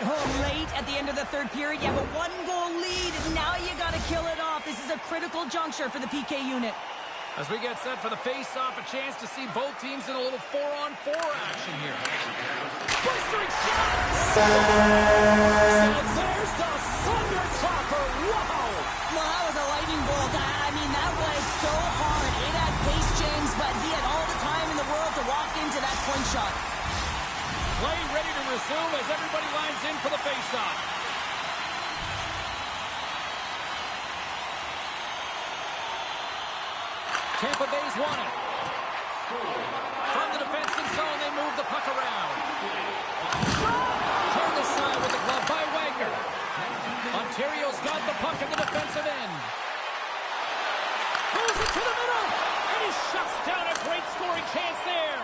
Oh, late at the end of the third period, you have a one-goal lead, and now you got to kill it off. This is a critical juncture for the PK unit. As we get set for the face-off, a chance to see both teams in a little 4-on-4 action here. Blistering shot! And there's the thunderclapper! Wow! Well, that was a lightning bolt. I mean, that was so hard. It had pace, James, but he had all the time in the world to walk into that point shot. Play ready to resume as everybody lines in for the face-off. Tampa Bay's won it. From the defensive zone, they move the puck around. Turned aside with the glove by Wagner. Ontario's got the puck in the defensive end. Moves it to the middle, and he shuts down a great scoring chance there.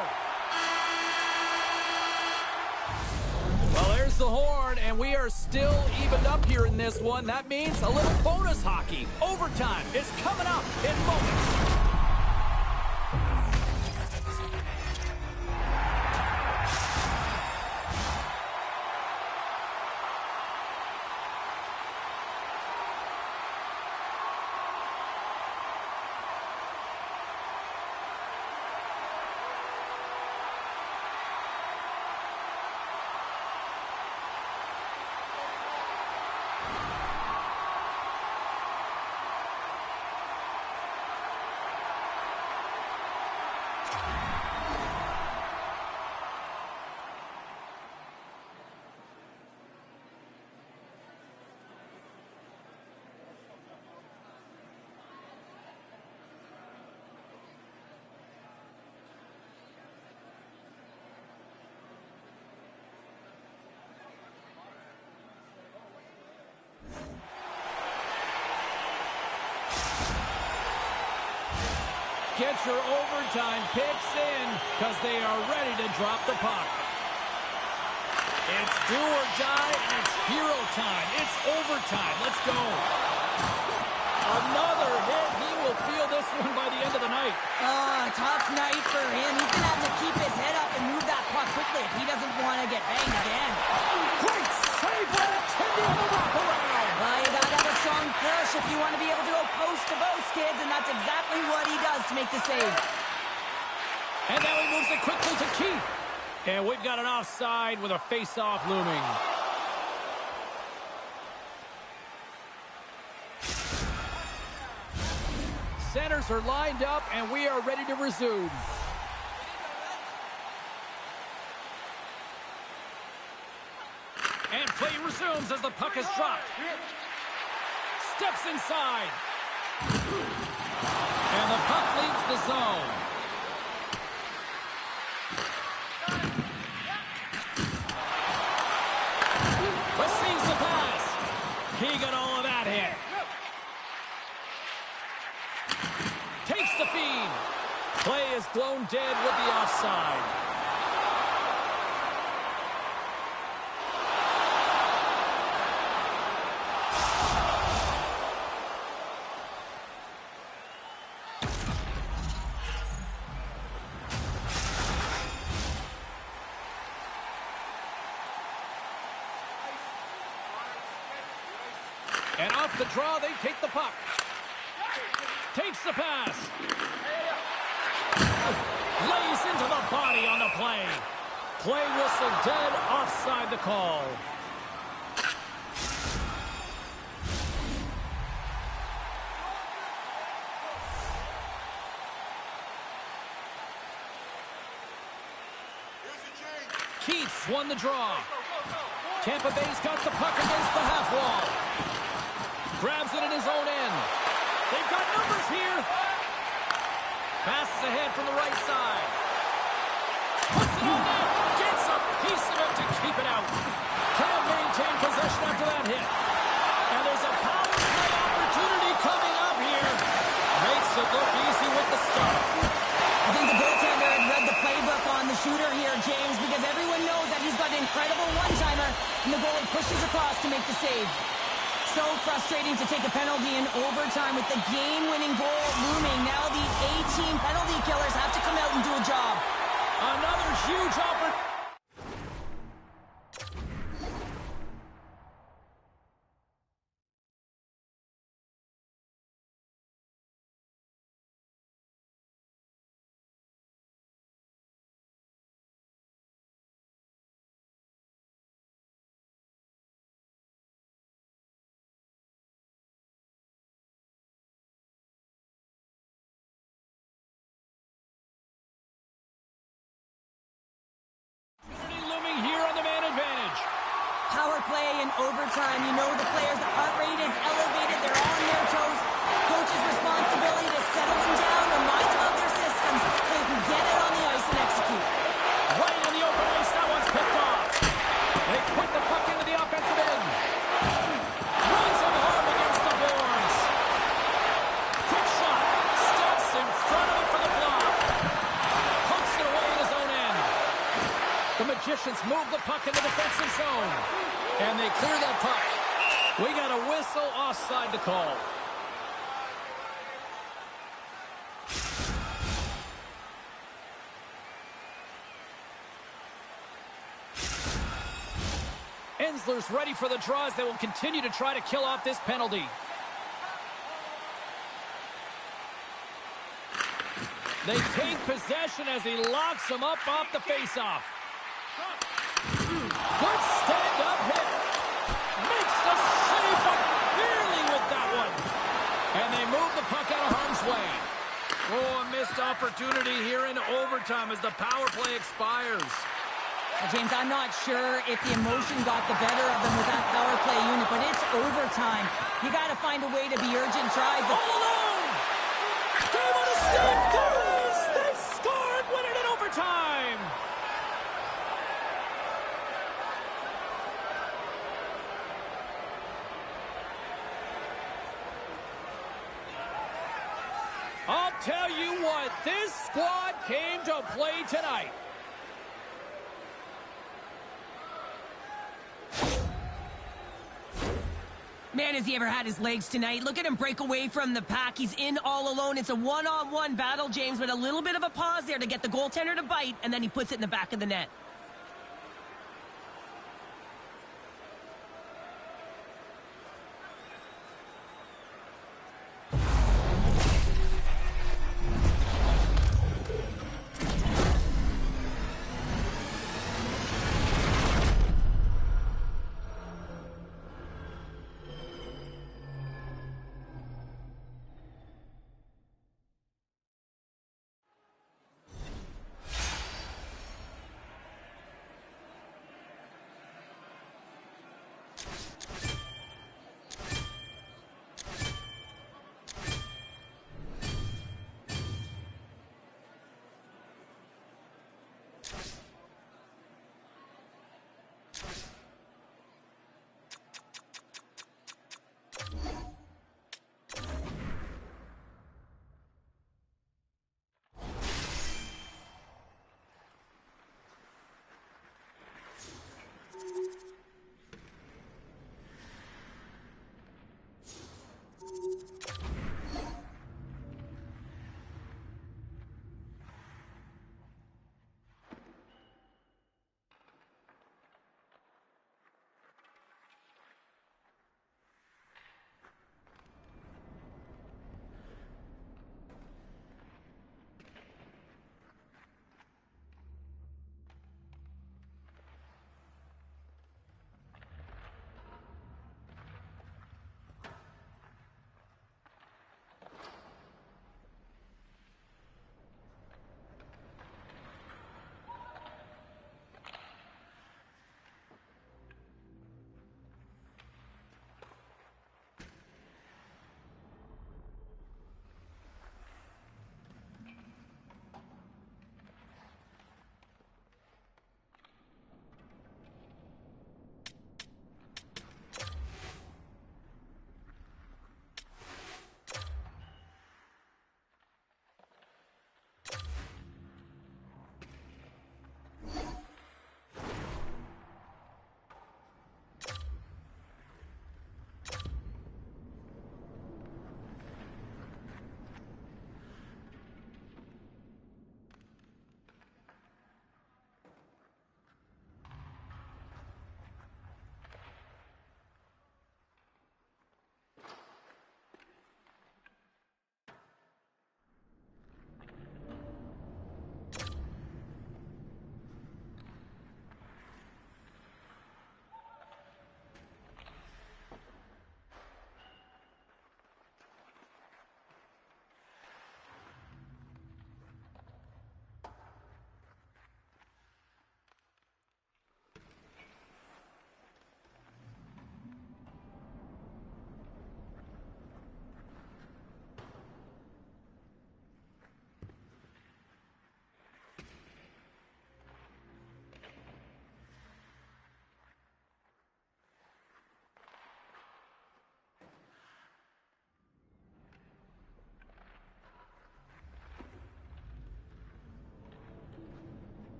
Well, there's the horn, and we are still evened up here in this one. That means a little bonus hockey. Overtime is coming up in moments. get your overtime picks in because they are ready to drop the puck. It's do or die, and it's hero time. It's overtime. Let's go. Another hit. He will feel this one by the end of the night. Tough night for him. He's going to have to keep his head up and move that puck quickly if he doesn't want to get banged again. Great save by Attendee on the wraparound. Well, you got to have a strong push if you want to be able to go post to post, kids, and that's exactly what he does to make the save. And now he moves it quickly to Keith. And we've got an offside with a face-off looming. Centers are lined up, and we are ready to resume. And play resumes as the puck is dropped. Steps inside. And the puck leaves the zone. Receives the pass. He got all of that hit. Takes the feed. Play is blown dead with the offside. And off the draw, they take the puck. Takes the pass. Lays into the body on the play. Play whistle dead, offside the call. Keats won the draw. Tampa Bay's got the puck against the half wall. Grabs it in his own end. They've got numbers here. Passes ahead from the right side. Puts it on net. Gets a piece of it to keep it out. Can't maintain possession after that hit. And there's a power play opportunity coming up here. Makes it look easy with the stop. I think the goaltender had read the playbook on the shooter here, James, because everyone knows that he's got an incredible one-timer, and the goalie pushes across to make the save. So frustrating to take a penalty in overtime with the game-winning goal looming. Now the A-team penalty killers have to come out and do a job. Another huge opportunity. Looming here on the man advantage. Power play in overtime. You know the players' heart rate is elevated. They're on their toes. Coach's responsibility to settle them down, remind them of their systems so they can get it on the ice and execute. Right in the open ice, that one's picked off. They put the puck into the offensive end. Runs him hard against the boards. Quick shot. Steps in front of it for the block. Pokes it away in his own end. The Magicians move the puck in the defensive zone. And they clear that puck. We got a whistle offside to call. Ensler's ready for the draw as they will continue to try to kill off this penalty. They take possession as he locks him up off the faceoff. Good stand-up hit. Makes the save, but barely with that one. And they move the puck out of harm's way. Oh, a missed opportunity here in overtime as the power play expires. Well, James, I'm not sure if the emotion got the better of them with that power play unit, but it's overtime. You got to find a way to be urgent, try. All alone! Game on a stick! There it is! They scored! Win it in overtime! I'll tell you what, of play tonight. Man, has he ever had his legs tonight. Look at him break away from the pack. He's in all alone. It's a one-on-one battle, James, but a little bit of a pause there to get the goaltender to bite, and then he puts it in the back of the net.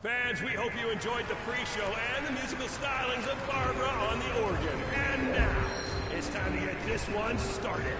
Fans, we hope you enjoyed the pre-show and the musical stylings of Barbara on the organ. And now, it's time to get this one started.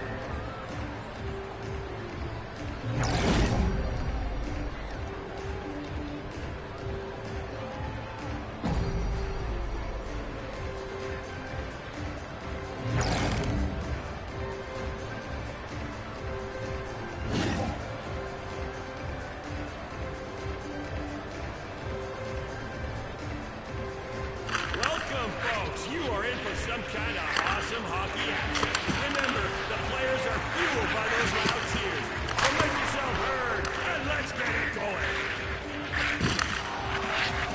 kind of awesome hockey action. Remember, the players are fueled by those loud cheers. So make yourself heard, and let's get it going.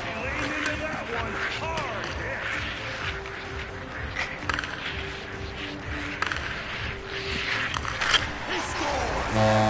He leaned into that one. Hard hit. He scores!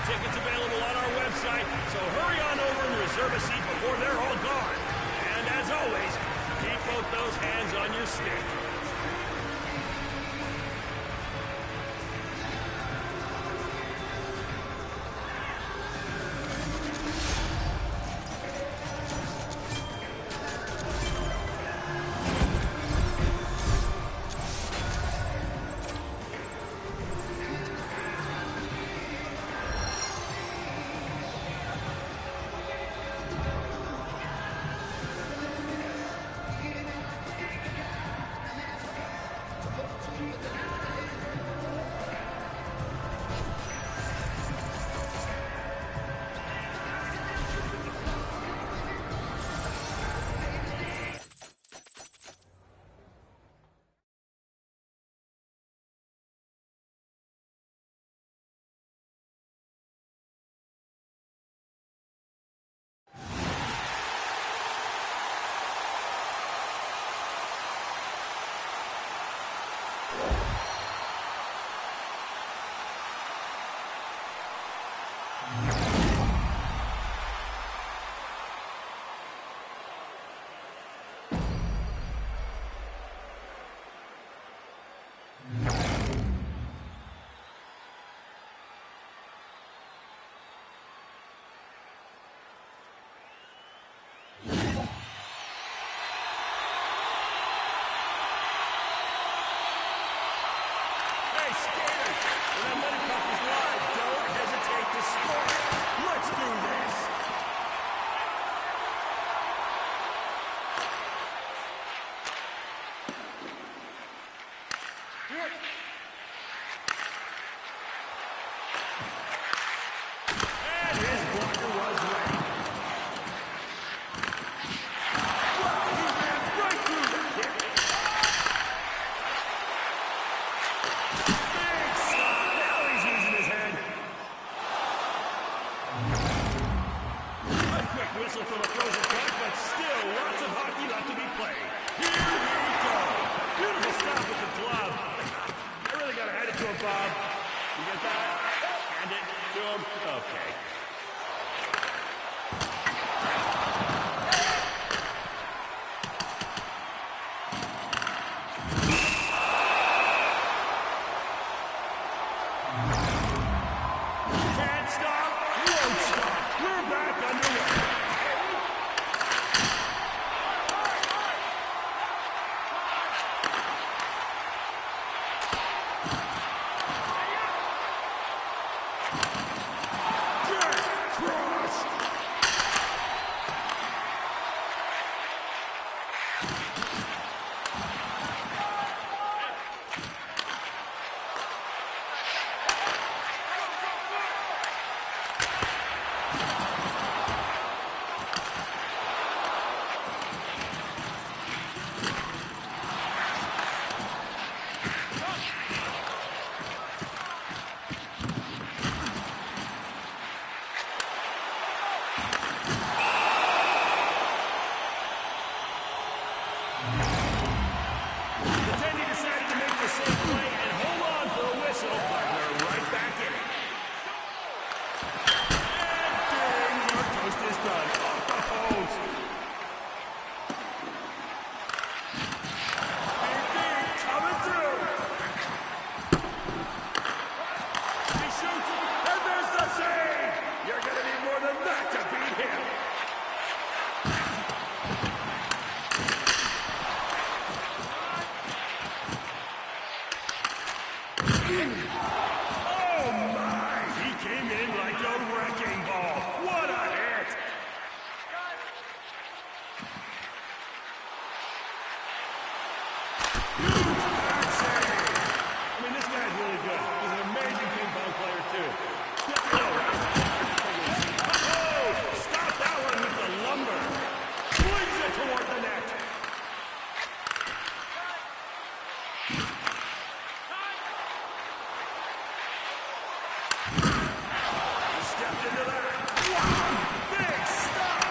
Tickets available on our website, so hurry on over and reserve a seat before they're all gone. And as always, keep both those hands on your stick. Whistle from a frozen puck, but still lots of hockey left to be played. Here we go. Beautiful stop with the glove. I really got to hand it to him, Bob. You get that? Hand it to him? Okay. the same play and hold on for a whistle, but they're right back in it. And ding, your toast is done. Off the post. Big D coming through. He shoots, and there's the save. You're going to need more than that to beat him. Oh my! He came in like a wrecking ball. What a hit! Huge back save! I mean, this guy's really good. He's an amazing ping pong player, too. Oh! Stop that one with the lumber! Swings it toward the net! Stepped into that. Wow! Big stop!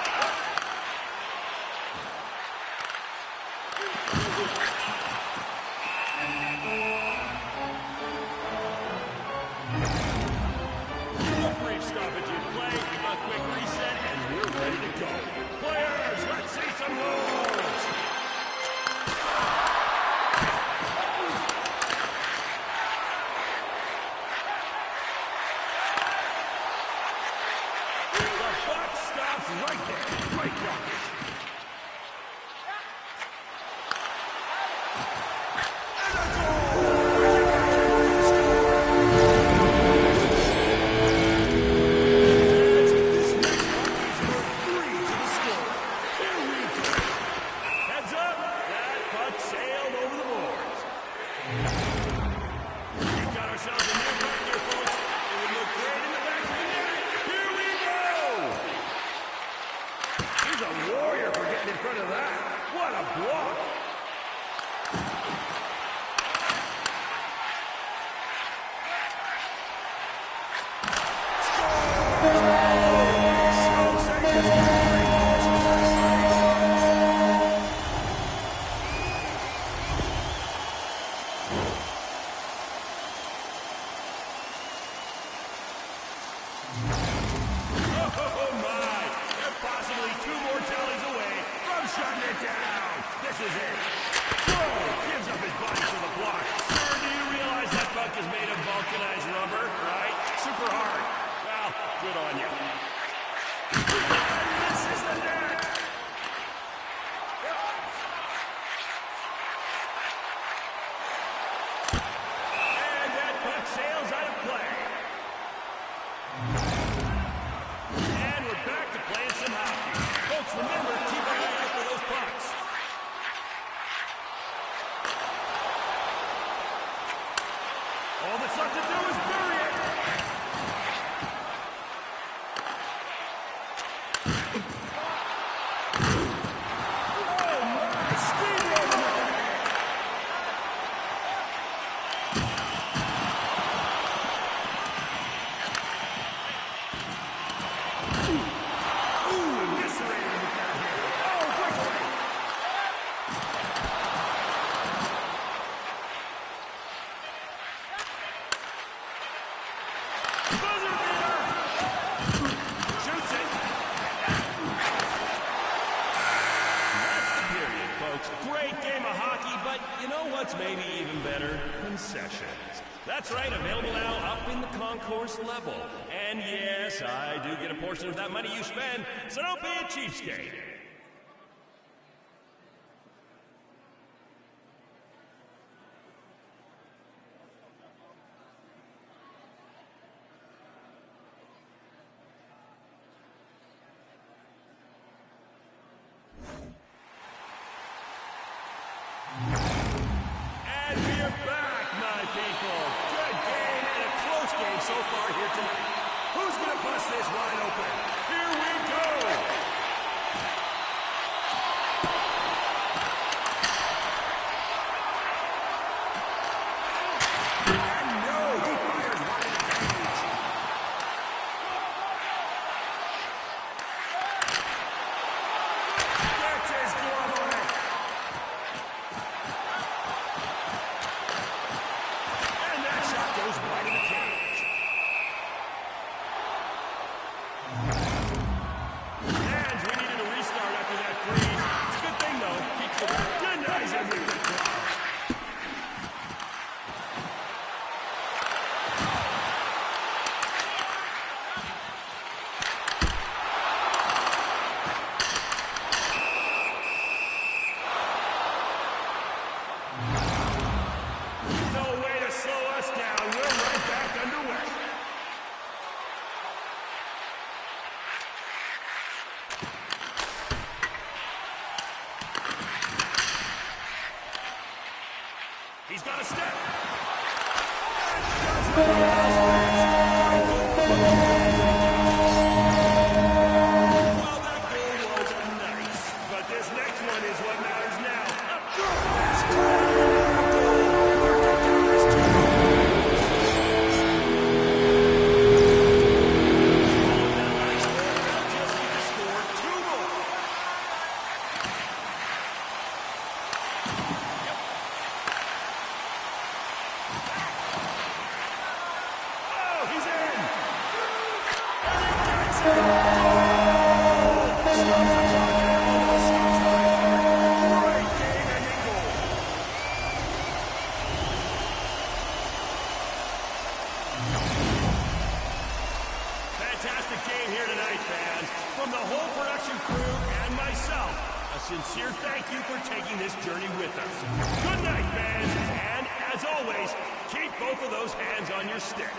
A brief stoppage in play, a quick reset, and we're ready to go. Players, let's see some moves! The buck stops right there. Great blockage. And a goal! This next puck is worth 3 to the score. Here we go. Heads up. That puck sailed over the boards. We've got ourselves a new puck here, folks. It would look great in the back of the net. Here we go! He's a warrior for getting in front of that. What a block! Oh my! They're possibly 2 more tallies away from shutting it down. This is it. Whoa! Gives up his body for the block. Sir, do you realize that puck is made of vulcanized rubber, right? Super hard. Well, good on you. And this is the net. And that puck sails out of play. And we're back to playing some hockey. Folks, remember, keep an eye out for those pucks. All that's left to do is bury it. Oh my! Steamroller with the net. Ooh, eviscerated with that hit. Oh, quickly. Buzzer beater. Shoots it. That's the period, folks. Great game of hockey, but you know what's maybe even better? Concessions. That's right, available now up in the concourse level. And yes, I do get a portion of that money you spend, so don't be a cheapskate. And we're back, my people. Good game and a close game so far here tonight. Who's going to bust this wide open? Here we go. And no, he fires wide in the cage. Gets his glove on it. a step. And does it. Well, that goal was nice. But this next one is what matters now. A good pass. Fantastic game here tonight, fans. From the whole production crew and myself, a sincere thank you for taking this journey with us. Good night, fans, and as always, keep both of those hands on your stick.